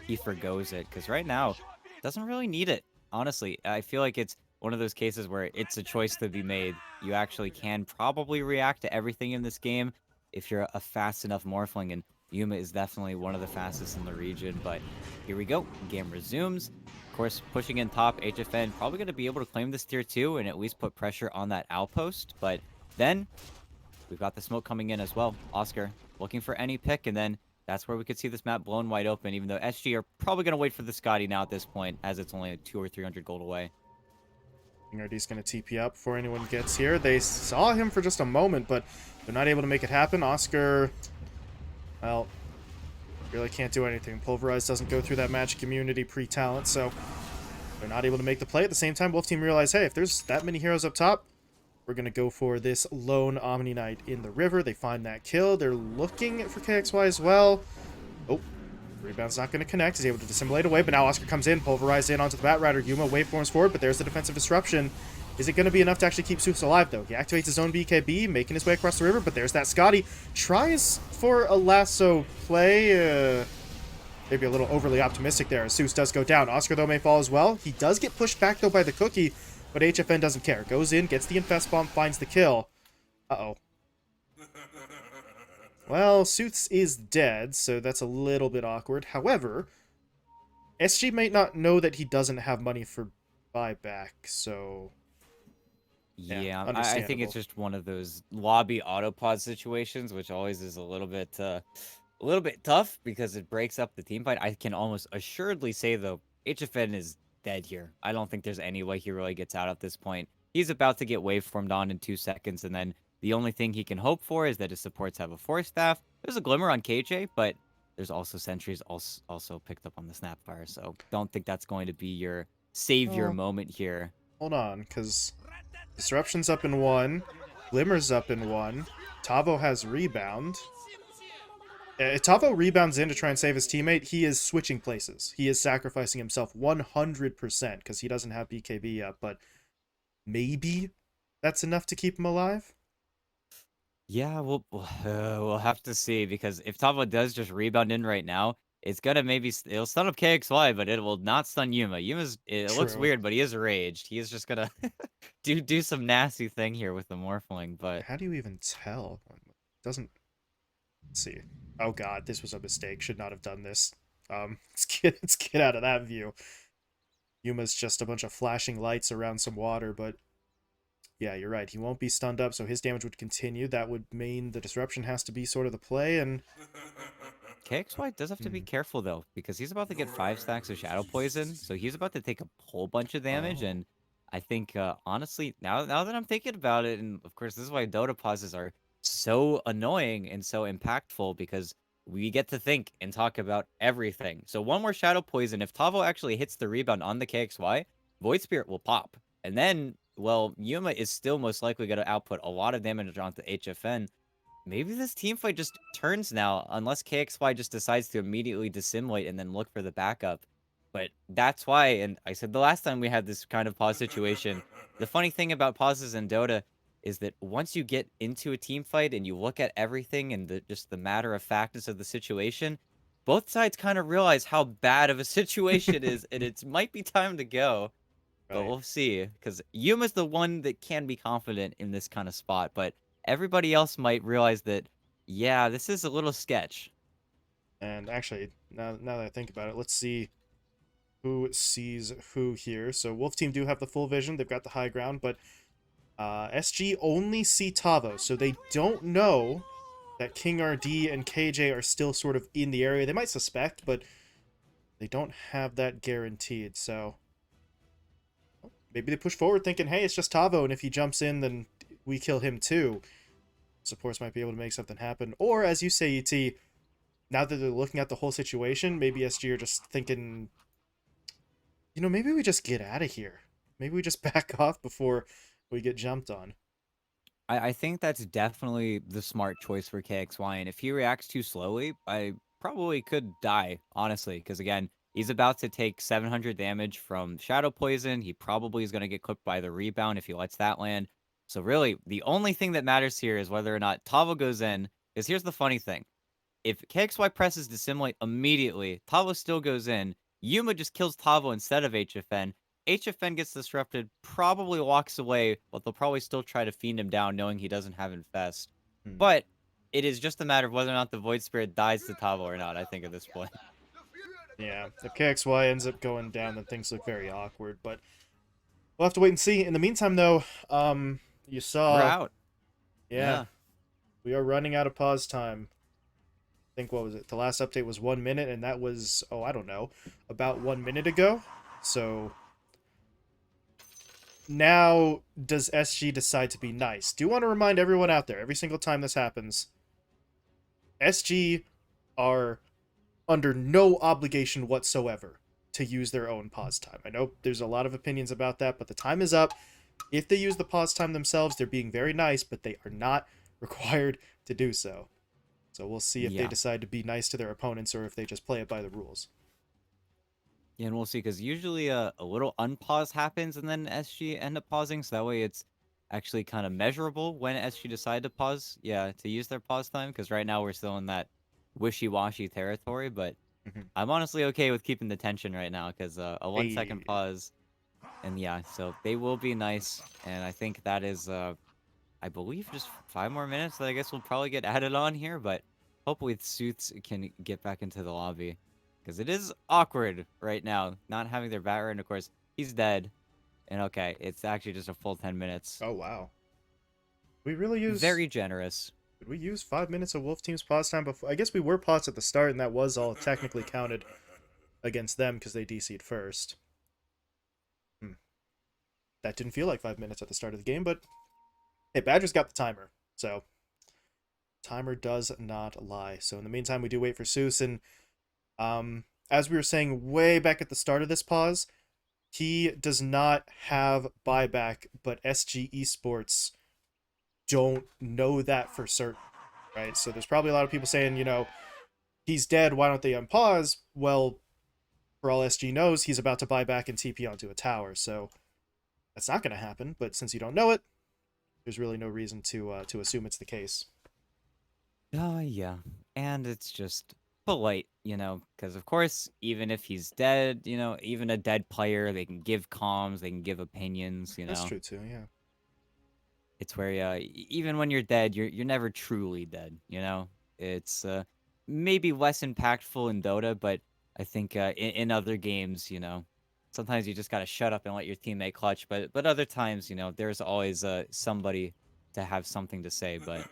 he forgoes it, because right now doesn't really need it. Honestly, I feel like it's one of those cases where it's a choice to be made. You actually can probably react to everything in this game if you're a fast enough Morphling, and Yuma is definitely one of the fastest in the region. But here we go. Game resumes. Of course, pushing in top, HFN probably going to be able to claim this tier 2 and at least put pressure on that outpost. But then we've got the smoke coming in as well. Oscar looking for any pick, and then that's where we could see this map blown wide open, even though SG are probably going to wait for the Scotty now at this point, as it's only 200 or 300 gold away. RD's going to TP up before anyone gets here. They saw him for just a moment, but they're not able to make it happen. Oscar, well, really can't do anything. Pulverize doesn't go through that magic immunity pre-talent, so they're not able to make the play. At the same time, Wolf Team realize, hey, if there's that many heroes up top, we're going to go for this lone Omni Knight in the river. They find that kill. They're looking for KXY as well. Oh, rebound's not going to connect. He's able to dissimulate away, but now Oscar comes in, pulverized in onto the Batrider. Yuma waveforms forward, but there's the defensive disruption. Is it going to be enough to actually keep Seuss alive, though? He activates his own BKB, making his way across the river, but there's that Scotty. Tries for a lasso play. Maybe a little overly optimistic there. Seuss does go down. Oscar, though, may fall as well. He does get pushed back, though, by the cookie, but HFN doesn't care. Goes in, gets the Infest Bomb, finds the kill. Uh-oh. Well, Seuss is dead, so that's a little bit awkward. However, SG might not know that he doesn't have money for buyback, so... Yeah, I think understandable. it's just one of those lobby autopod situations, which always is a little bit tough because it breaks up the team fight. I can almost assuredly say though, HFN is dead here. I don't think there's any way he really gets out at this point. He's about to get waveformed on in 2 seconds, and then the only thing he can hope for is that his supports have a force staff. There's a glimmer on KJ, but there's also sentries also picked up on the Snapfire, so don't think that's going to be your savior Oh, moment here. hold on, because Disruption's up in 1, Glimmer's up in 1, Tavo has Rebound. If Tavo rebounds in to try and save his teammate, he is switching places. He is sacrificing himself 100% because he doesn't have BKB yet, but maybe that's enough to keep him alive? Yeah, we'll have to see, because if Tavo does just rebound in right now, it's gonna maybe it'll stun up KXY, but it will not stun Yuma. It looks True. weird, but he is raged. He is just gonna do some nasty thing here with the Morphling, but How do you even tell? Doesn't... Let's see. Oh god, this was a mistake. Should not have done this. Let's get out of that view. Yuma's just a bunch of flashing lights around some water, but yeah, you're right. He won't be stunned up, so his damage would continue. That would mean the disruption has to be sort of the play, and KXY does have to be hmm. careful though, because he's about to get 5 stacks of Shadow Poison, so he's about to take a whole bunch of damage. Oh, And I think, honestly, now that I'm thinking about it, and of course this is why Dota pauses are so annoying and so impactful, because we get to think and talk about everything. So one more Shadow Poison, if Tavo actually hits the rebound on the KXY, Void Spirit will pop, and then, well, Yuma is still most likely going to output a lot of damage onto HFN. Maybe this team fight just turns now, unless KXY just decides to immediately dissimulate and then look for the backup. But that's why, and I said the last time we had this kind of pause situation, the funny thing about pauses in Dota is that once you get into a team fight and you look at everything and just the matter of factness of the situation, both sides kind of realize how bad of a situation is, and it might be time to go. But right. we'll see, because Yuma's the one that can be confident in this kind of spot, but everybody else might realize that, yeah, this is a little sketch. And actually, now that I think about it, let's see who sees who here. So Wolf Team do have the full vision. They've got the high ground, but SG only see Tavo, so they don't know that King RD and KJ are still sort of in the area. They might suspect, but they don't have that guaranteed. So maybe they push forward thinking, hey, it's just Tavo, and if he jumps in, then we kill him too. Supports might be able to make something happen. Or, as you say, ET, now that they're looking at the whole situation, maybe SG are just thinking, maybe we just get out of here. Maybe we just back off before we get jumped on. I think that's definitely the smart choice for KXY, and if he reacts too slowly, I probably could die, honestly, because again, he's about to take 700 damage from Shadow Poison. He probably is going to get clipped by the rebound if he lets that land. So really, the only thing that matters here is whether or not Tavo goes in, because here's the funny thing. If KXY presses Dissimulate immediately, Tavo still goes in. Yuma just kills Tavo instead of HFN. HFN gets disrupted, probably walks away, but they'll probably still try to fiend him down, knowing he doesn't have Infest. Hmm. But it is just a matter of whether or not the Void Spirit dies to Tavo or not, I think, at this point. Yeah, if KXY ends up going down, then things look very awkward. But we'll have to wait and see. In the meantime, though, you We're saw, out. yeah, Yeah. we are running out of pause time. I think, what was it? The last update was 1 minute, and that was, oh, I don't know, about 1 minute ago. So now, does SG decide to be nice? Do want to remind everyone out there, every single time this happens, SG are under no obligation whatsoever to use their own pause time. I know there's a lot of opinions about that, but the time is up. If they use the pause time themselves, they're being very nice, but they are not required to do so. So we'll see if they Yeah. decide to be nice to their opponents or if they just play it by the rules. Yeah, and we'll see, because usually a little unpause happens and then SG end up pausing, so that way it's actually kind of measurable when SG decide to pause, yeah, to use their pause time, because right now we're still in that wishy-washy territory, but Mhm. I'm honestly okay with keeping the tension right now, because a 1 second Hey, pause, and yeah, so they will be nice, and I think that is, I believe just 5 more minutes that I guess will probably get added on here, but hopefully Suits can get back into the lobby. Because it is awkward right now, not having their batter, and of course, he's dead. And okay, it's actually just a full 10 minutes. oh wow, we really use. Very generous. Did we use 5 minutes of Wolf Team's pause time before? I guess we were paused at the start, and that was all technically counted against them because they DC'd first. Hmm. That didn't feel like 5 minutes at the start of the game, but hey, Badger's got the timer, so timer does not lie. So in the meantime, we do wait for Seuss, and as we were saying way back at the start of this pause, he does not have buyback, but SG Esports don't know that for certain, right? So there's probably a lot of people saying, he's dead, why don't they unpause? Well, for all SG knows, he's about to buy back and TP onto a tower, so that's not going to happen. But since you don't know it, there's really no reason to assume it's the case. Oh, yeah. And it's just polite, because of course, even if he's dead, even a dead player, they can give comms, they can give opinions, That's true too, yeah. It's where even when you're dead, you're never truly dead, It's maybe less impactful in Dota, but I think in other games, sometimes you just gotta shut up and let your teammate clutch. But other times, there's always somebody to have something to say. But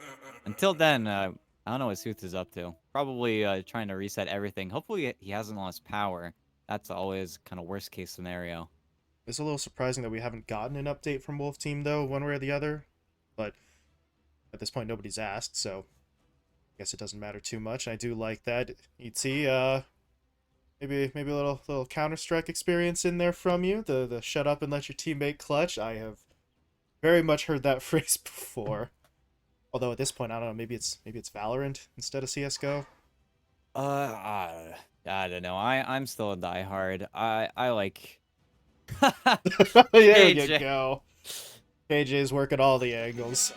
until then, I don't know what Sooth is up to. Probably trying to reset everything. Hopefully, he hasn't lost power. That's always kind of worst case scenario. It's a little surprising that we haven't gotten an update from Wolf Team, though, one way or the other. But at this point, nobody's asked, so I guess it doesn't matter too much. I do like that. ET, maybe a little Counter-Strike experience in there from you. The shut up and let your teammate clutch. I have very much heard that phrase before. Although at this point, I don't know. Maybe it's Valorant instead of CS:GO. I don't know. I'm still a diehard. I like There you KJ. go. KJ's working all the angles.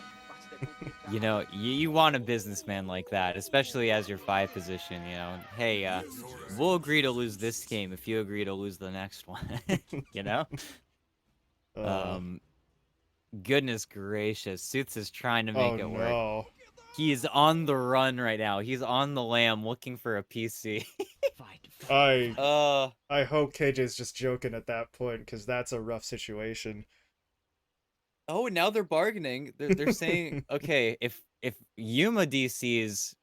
You want a businessman like that, especially as your 5 position, Hey, we'll agree to lose this game if you agree to lose the next one, you know? Uh, Um, Goodness gracious. Suits is trying to oh make it work. no. He is on the run right now. He's on the lam looking for a PC. I Uh, I hope KJ's just joking at that point because that's a rough situation. oh, and now they're bargaining. They're saying, okay, if Yuma DCs,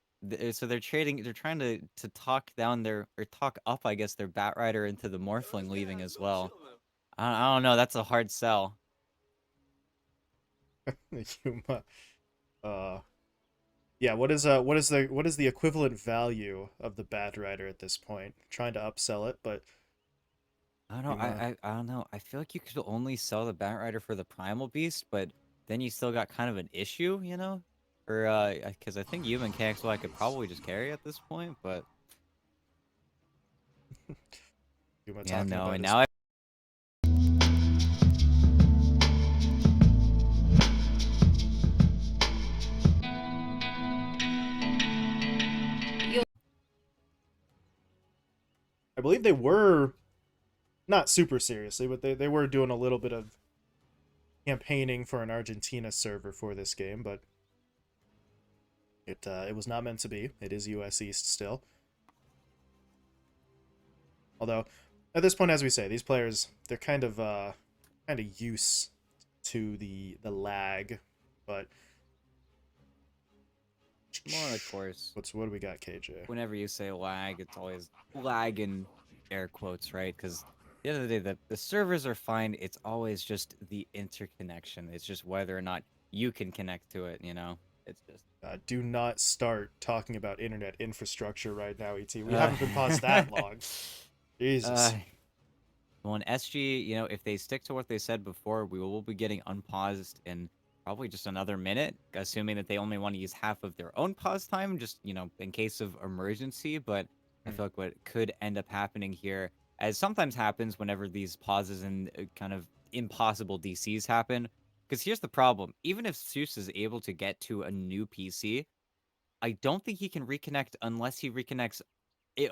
so they're trying to talk down their or talk up, I guess, their Batrider into the Morphling leaving as well. I don't know. That's a hard sell. Yuma. Uh, yeah. What is the equivalent value of the Bat Rider at this point? Trying to upsell it, but I don't know. Yuma. I don't know. I feel like you could only sell the Batrider for the Primal Beast, but then you still got kind of an issue, Or because I think Yuma and KXY could probably just carry at this point, but Yuma yeah, talking no. about And his. now I believe they were not super seriously, but they were doing a little bit of campaigning for an Argentina server for this game, but it was not meant to be. It is US East still. Although at this point, as we say, these players they're kind of used to the lag, but more of course. what do we got, KJ? Whenever you say lag, it's always lag in air quotes, right? Because at the end of the day, the servers are fine. It's always just the interconnection. It's just whether or not you can connect to it. It's just. Do not start talking about internet infrastructure right now, ET. We Uh, haven't been paused that long. uh, Jesus. well, in SG, if they stick to what they said before, we will be getting unpaused in probably just another minute, assuming that they only want to use half of their own pause time, just, in case of emergency. But I Hmm. feel like what could end up happening here, as sometimes happens whenever these pauses and kind of impossible DCs happen, because here's the problem. Even if Seuss is able to get to a new PC, I don't think he can reconnect unless he reconnects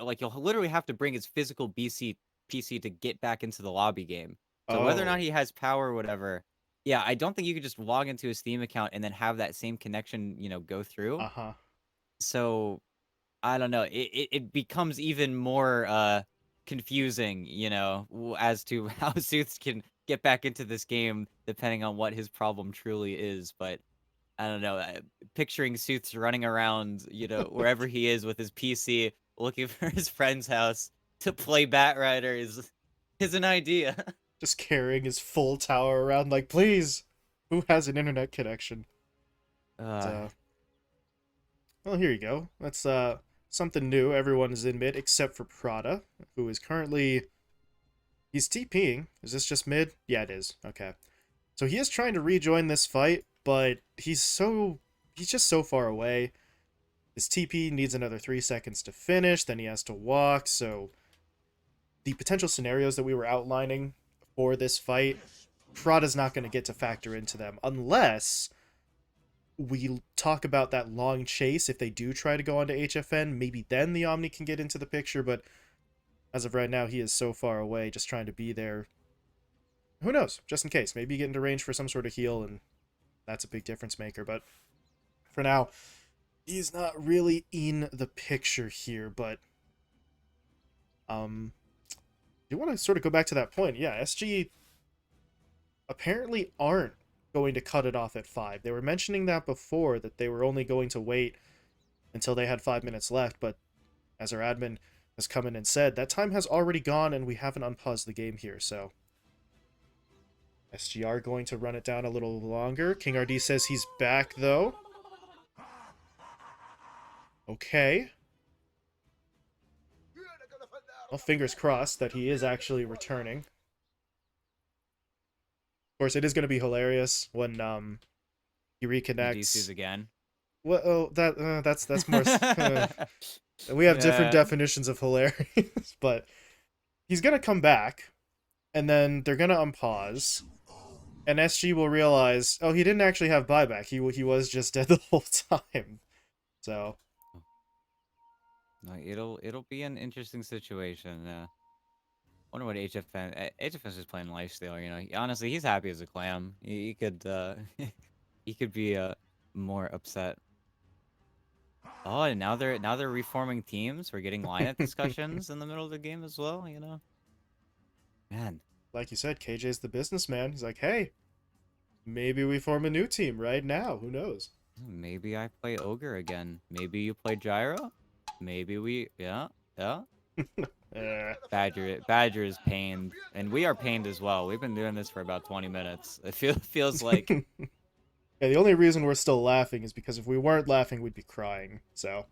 like you'll literally have to bring his physical PC to get back into the lobby game. So whether or not Oh. he has power or whatever, yeah, I don't think you could just log into his Steam account and then have that same connection, go through. Uh-huh. So I don't know. It becomes even more confusing, as to how Sooths can get back into this game depending on what his problem truly is. But I don't know. Picturing Sooths running around, wherever he is with his PC, looking for his friend's house to play Batrider is an idea. Just carrying his full tower around like, please, who has an internet connection? But, Uh, well, here you go. That's something new. Everyone is in mid except for Prada, who is currently he's TPing. Is this just mid? Yeah, it is. Okay. So he is trying to rejoin this fight, but he's just so far away. His TP needs another 3 seconds to finish, then he has to walk, so the potential scenarios that we were outlining for this fight, Prada's not going to get to factor into them unless we talk about that long chase. If they do try to go onto HFN, maybe then the Omni can get into the picture, but as of right now, he is so far away, just trying to be there. Who knows? Just in case. Maybe you get into range for some sort of heal, and that's a big difference maker. But for now, He's not really in the picture here, but you want to sort of go back to that point. Yeah, SG apparently aren't going to cut it off at 5. They were mentioning that before, that they were only going to wait until they had 5 minutes left, but as our admin has come in and said, that time has already gone and we haven't unpaused the game here, so SGR going to run it down a little longer. King RD says he's back, though. Okay. Well, fingers crossed that he is actually returning. Of course, it is going to be hilarious when he reconnects. again. Well, oh, that's more. We have different Yeah. definitions of hilarious, but he's gonna come back, and then they're gonna unpause, and SG will realize, oh, he didn't actually have buyback. He was just dead the whole time. So No, it'll be an interesting situation. Wonder what HFN is just playing lifesteal. You know, honestly, he's happy as a clam. He could he could be more upset. Oh, and now they're reforming teams. We're getting lineup discussions in the middle of the game as well. You know, man. like you said, KJ's the businessman. He's like, hey, maybe we form a new team right now. Who knows? Maybe I play Ogre again. Maybe you play Gyro. Maybe yeah. Badger is pained, and we are pained as well. We've been doing this for about 20 minutes. It feels like. Yeah, the only reason we're still laughing is because if we weren't laughing, we'd be crying. So.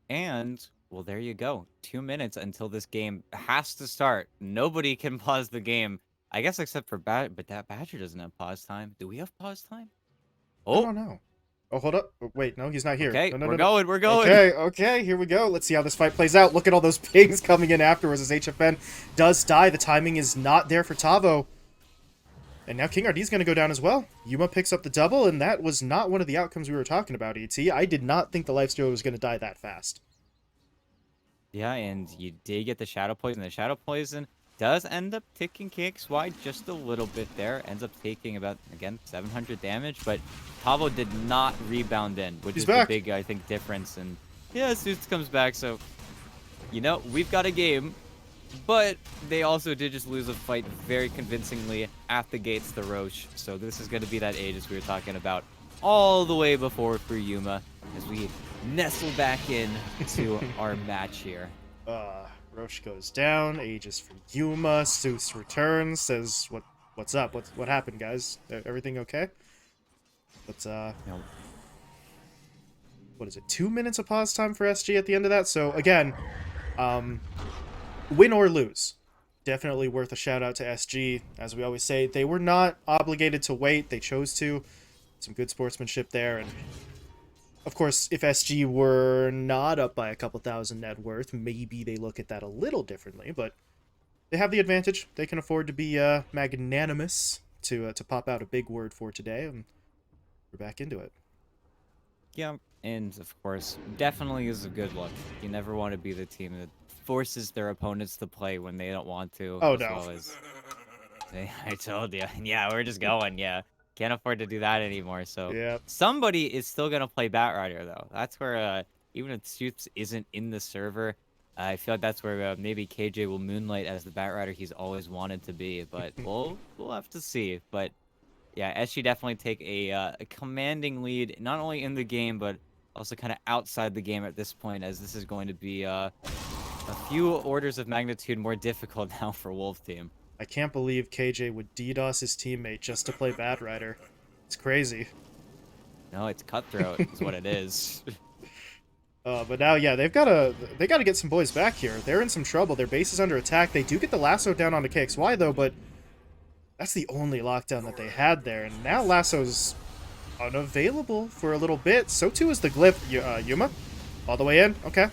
And well, there you go. 2 minutes until this game has to start. Nobody can pause the game. I guess except for but that Badger doesn't have pause time. Do we have pause time? I Oh, don't know. Oh, hold up. Oh, wait, no, he's not here. okay. No, We're no. going. We're going. Okay, here we go. Let's see how this fight plays out. Look at all those pings coming in afterwards as HFN does die. The timing is not there for Tavo. And now King RD's going to go down as well. Yuma picks up the double, and that was not one of the outcomes we were talking about, ET. I did not think the lifesteal was going to die that fast. Yeah, and you did get the Shadow Poison. The Shadow Poison does end up ticking KXY just a little bit there. Ends up taking about, again, 700 damage, but Tavo did not rebound in, which He's is back. the big, I think, difference. And yeah, Suits comes back, so, you know, we've got a game, but they also did just lose a fight very convincingly at the gates to Roche. So this is going to be that Aegis we were talking about all the way before for Yuma as we nestle back in to our match here. Roche goes down. Aegis for Yuma. Seuss returns. Says, what's up? What happened, guys? Everything okay? But, No. what is it? 2 minutes of pause time for SG at the end of that? So, again, win or lose. Definitely worth a shout out to SG. As we always say, they were not obligated to wait. They chose to. Some good sportsmanship there. And of course, if SG were not up by a couple thousand net worth, maybe they look at that a little differently. But they have the advantage. They can afford to be magnanimous to pop out a big word for today. And we're back into it. Yeah, and of course, definitely is a good look. You never want to be the team that forces their opponents to play when they don't want to. Oh, as no. well as, I told you. Yeah, we're just going. Yeah, can't afford to do that anymore. So Yep. somebody is still gonna play Batrider though. That's where even if Suits isn't in the server, I feel like that's where maybe KJ will moonlight as the Batrider he's always wanted to be. But we'll have to see. But yeah, SG definitely take a commanding lead, not only in the game, but also kind of outside the game at this point, as this is going to be a few orders of magnitude more difficult now for Wolf Team. I can't believe KJ would DDoS his teammate just to play Batrider. It's crazy. No, it's cutthroat is what it is. But now, yeah, they gotta get some boys back here. They're in some trouble. Their base is under attack. They do get the lasso down onto KXY though, but that's the only lockdown that they had there. And now lasso's unavailable for a little bit. So too is the glyph. Yuma, all the way in. Okay.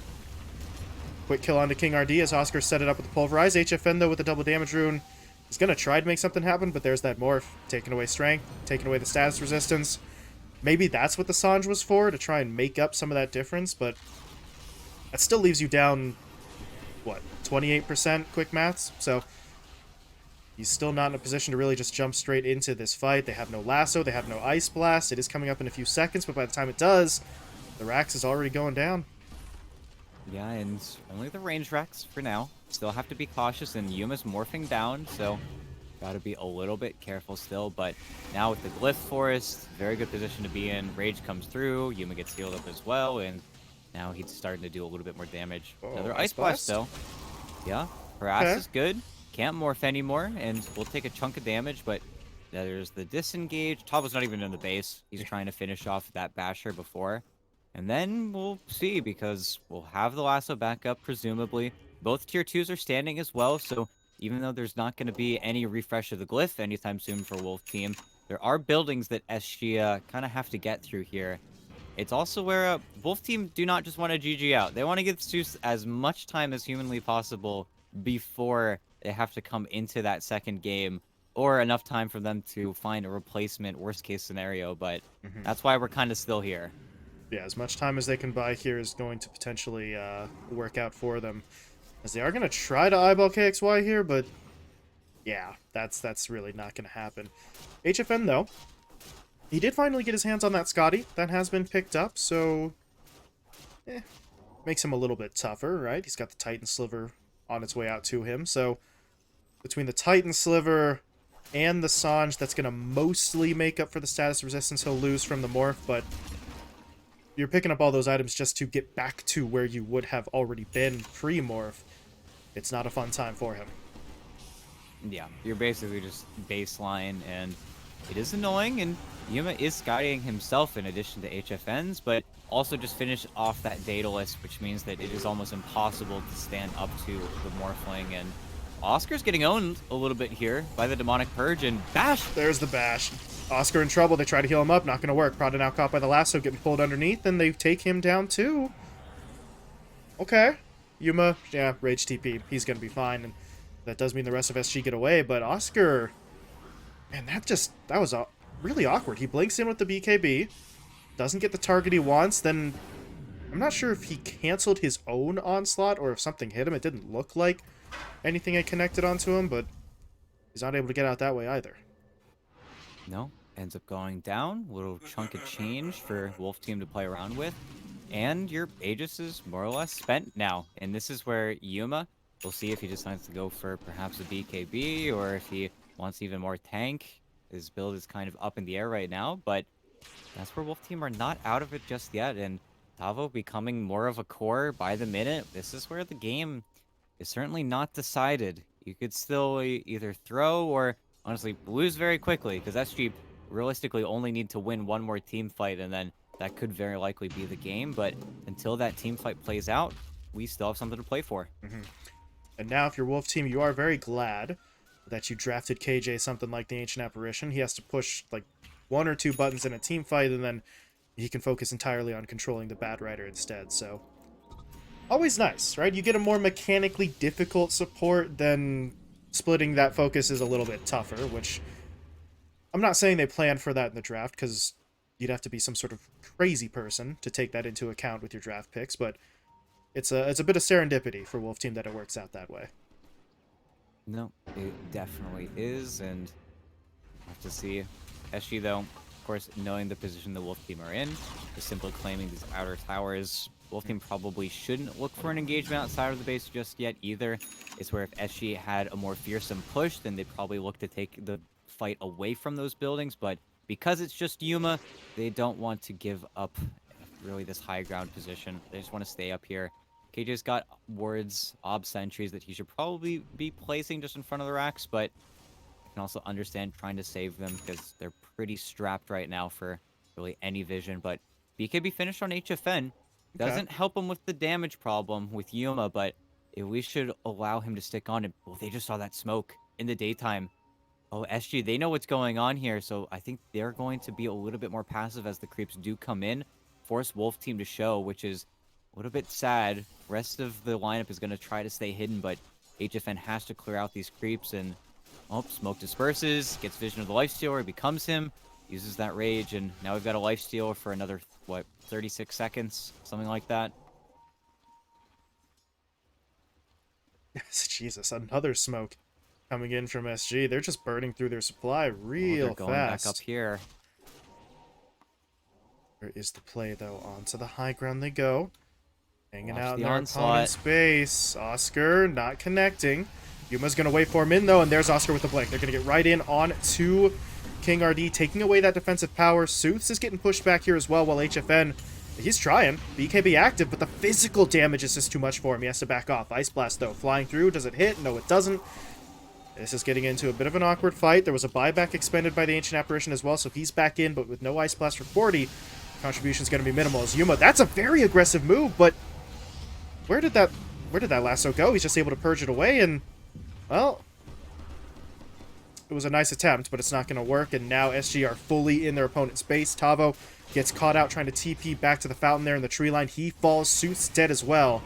Quick kill onto King RD as Oscar set it up with the pulverize. HFN though with the double damage rune is gonna try to make something happen, but there's that morph, taking away strength, taking away the status resistance. Maybe that's what the Sange was for, to try and make up some of that difference, but that still leaves you down, what, 28% quick maths? So he's still not in a position to really just jump straight into this fight. They have no lasso, they have no ice blast. It is coming up in a few seconds, but by the time it does, The Rax is already going down. Yeah, and only the range racks for now. Still have to be cautious, and Yuma's morphing down, so gotta be a little bit careful still. But now with the Glyph Forest, very good position to be in. Rage comes through, Yuma gets healed up as well, and now he's starting to do a little bit more damage. Oh, Another Ice Ice Blast, Blast. though. Yeah, harass Okay. is good. Can't morph anymore, and we'll take a chunk of damage, but there's the disengage. Tavo's not even in the base. He's trying to finish off that basher before. And then we'll see, because we'll have the lasso back up, presumably. Both tier 2s are standing as well, so even though there's not going to be any refresh of the glyph anytime soon for Wolf Team, there are buildings that SG kind of have to get through here. It's also where Wolf Team do not just want to GG out. They want to give Zeus as much time as humanly possible before they have to come into that second game, or enough time for them to find a replacement, worst case scenario. But Hmm. that's why we're kind of still here. Yeah, as much time as they can buy here is going to potentially work out for them. As they are going to try to eyeball KXY here, but yeah, that's really not going to happen. HFN, though, he did finally get his hands on that Scotty. That has been picked up, so makes him a little bit tougher, right? He's got the Titan Sliver on its way out to him, so between the Titan Sliver and the Sange, that's going to mostly make up for the status resistance he'll lose from the Morph, but you're picking up all those items just to get back to where you would have already been pre-Morph. It's not a fun time for him. Yeah, you're basically just baseline, and it is annoying, and Yuma is Skying himself in addition to HFNs, but also just finished off that Daedalus, which means that it is almost impossible to stand up to the Morphling, and Oscar's getting owned a little bit here by the Demonic Purge, and Bash! There's the bash. Oscar in trouble. They try to heal him up. Not going to work. Prada now caught by the lasso, getting pulled underneath, and they take him down too. Okay. Yuma, yeah, Rage TP. He's going to be fine, and that does mean the rest of SG get away, but Oscar... Man, that was really awkward. He blinks in with the BKB, doesn't get the target he wants, then... I'm not sure if he canceled his own onslaught or if something hit him. It didn't look like anything had connected onto him, but he's not able to get out that way either. No, ends up going down. Little chunk of change for Wolf Team to play around with. And your Aegis is more or less spent now. And this is where Yuma, we'll see if he decides to go for perhaps a BKB or if he wants even more tank. His build is kind of up in the air right now, but that's where Wolf Team are not out of it just yet. And Tavo becoming more of a core by the minute. This is where the game is certainly not decided. You could still either throw or honestly lose very quickly, because SG realistically only need to win one more team fight, and then that could very likely be the game. But until that team fight plays out, we still have something to play for. Mm-hmm. And now, if you're Wolf Team, you are very glad that you drafted KJ something like the Ancient Apparition. He has to push like one or two buttons in a team fight, and then he can focus entirely on controlling the Bad Rider instead. So, always nice, right? You get a more mechanically difficult support, then splitting that focus is a little bit tougher, which I'm not saying they planned for that in the draft, because you'd have to be some sort of crazy person to take that into account with your draft picks, but it's a bit of serendipity for Wolf Team that it works out that way. No, it definitely is, and we'll have to see. SG, though, of course, knowing the position the Wolf Team are in, just simply claiming these outer towers, Wolf Team probably shouldn't look for an engagement outside of the base just yet either. It's where if SG had a more fearsome push, then they'd probably look to take the fight away from those buildings, but because it's just Yuma, they don't want to give up really this high ground position. They just want to stay up here. KJ's got wards, ob sentries that he should probably be placing just in front of the racks, but I can also understand trying to save them because they're pretty strapped right now for really any vision. But BKB finished on HFN. Okay. Doesn't help him with the damage problem with Yuma, but we should allow him to stick on it. Well, they just saw that smoke in the daytime. Oh, SG, they know what's going on here, so I think they're going to be a little bit more passive as the creeps do come in. Force Wolf Team to show, which is a little bit sad. Rest of the lineup is going to try to stay hidden, but HFN has to clear out these creeps, and oh, smoke disperses, gets vision of the lifestealer, becomes him, uses that rage, and now we've got a lifestealer for another, what, 36 seconds? Something like that. Jesus, another smoke coming in from SG. They're just burning through their supply Oh, they're real going back up fast. here. Where is the play, though? Onto the high ground they go. Hanging Watch out in the their onslaught. opponent's base. Oscar not connecting. Yuma's going to wait for him in, though, and there's Oscar with the blink. They're going to get right in on to King RD, taking away that defensive power. Sooths is getting pushed back here as well, while HFN, he's trying. BKB active, but the physical damage is just too much for him. He has to back off. Ice Blast, though, flying through. Does it hit? No, it doesn't. This is getting into a bit of an awkward fight. There was a buyback expended by the Ancient Apparition as well, so he's back in, but with no Ice Blast for 40, contribution's going to be minimal. As Yuma, that's a very aggressive move, but where did that lasso go? He's just able to purge it away, and, well, it was a nice attempt, but it's not going to work, and now SG are fully in their opponent's base. Tavo gets caught out trying to TP back to the fountain there in the tree line. He falls. Suit's dead as well.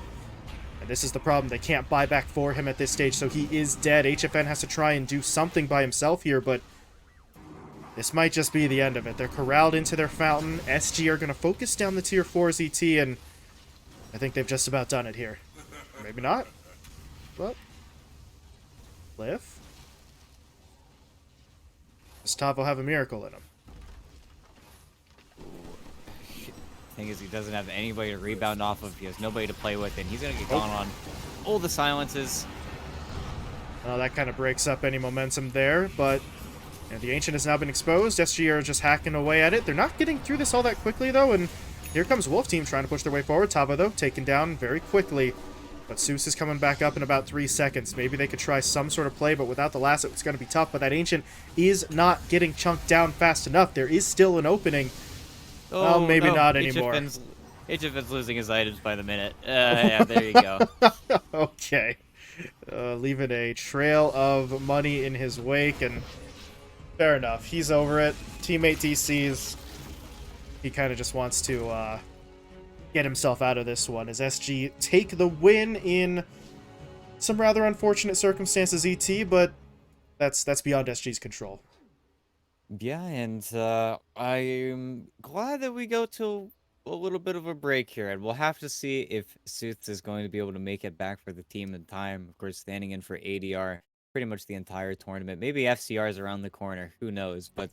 And this is the problem. They can't buy back for him at this stage, so he is dead. HFN has to try and do something by himself here, but this might just be the end of it. They're corralled into their fountain. SG are going to focus down the tier 4 ZT, and I think they've just about done it here. Maybe not. But Cliff. Does Tavo have a miracle in him? Thing is, he doesn't have anybody to rebound off of. He has nobody to play with, and he's gonna get gone on all the silences. Oh, that kind of breaks up any momentum there, but the Ancient has now been exposed. SG are just hacking away at it. They're not getting through this all that quickly, though, and here comes Wolf Team trying to push their way forward. Tavo, though, taken down very quickly. But Seuss is coming back up in about 3 seconds. Maybe they could try some sort of play, but without the lasso, it's going to be tough. But that Ancient is not getting chunked down fast enough. There is still an opening. Oh, maybe no. not anymore. HFN's losing his items by the minute. Yeah, there you go. Okay. Leaving a trail of money in his wake, and fair enough. He's over it. Teammate DC's. He kind of just wants to get himself out of this one as SG take the win in some rather unfortunate circumstances, ET, but that's beyond SG's control. Yeah, and I'm glad that we go to a little bit of a break here, and we'll have to see if Suits is going to be able to make it back for the team in time. Of course, standing in for ADR pretty much the entire tournament. Maybe FCR is around the corner. Who knows? But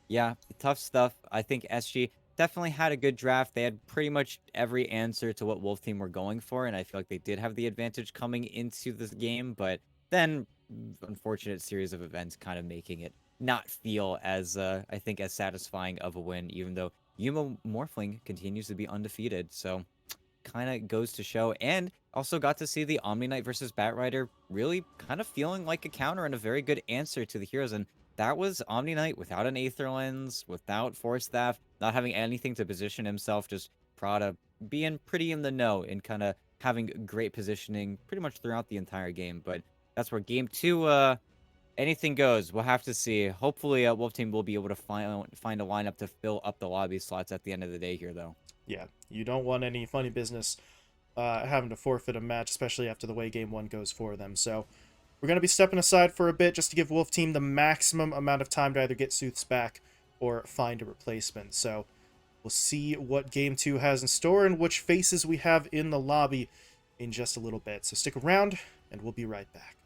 yeah, tough stuff. I think SG definitely had a good draft. They had pretty much every answer to what Wolf Team were going for, and I feel like they did have the advantage coming into this game, but then unfortunate series of events kind of making it not feel as I think as satisfying of a win, even though Yuma Morphling continues to be undefeated. So kind of goes to show, and also got to see the Omni Knight versus Batrider really kind of feeling like a counter and a very good answer to the heroes. And that was Omni Knight without an Aether Lens, without Force Staff, not having anything to position himself, just Prada being pretty in the know and kind of having great positioning pretty much throughout the entire game. But that's where game 2 anything goes. We'll have to see. Hopefully, Wolf Team will be able to find a lineup to fill up the lobby slots at the end of the day here, though. Yeah, you don't want any funny business having to forfeit a match, especially after the way Game 1 goes for them. So we're going to be stepping aside for a bit just to give Wolf Team the maximum amount of time to either get Sooths back or find a replacement. So we'll see what Game 2 has in store and which faces we have in the lobby in just a little bit. So stick around, and we'll be right back.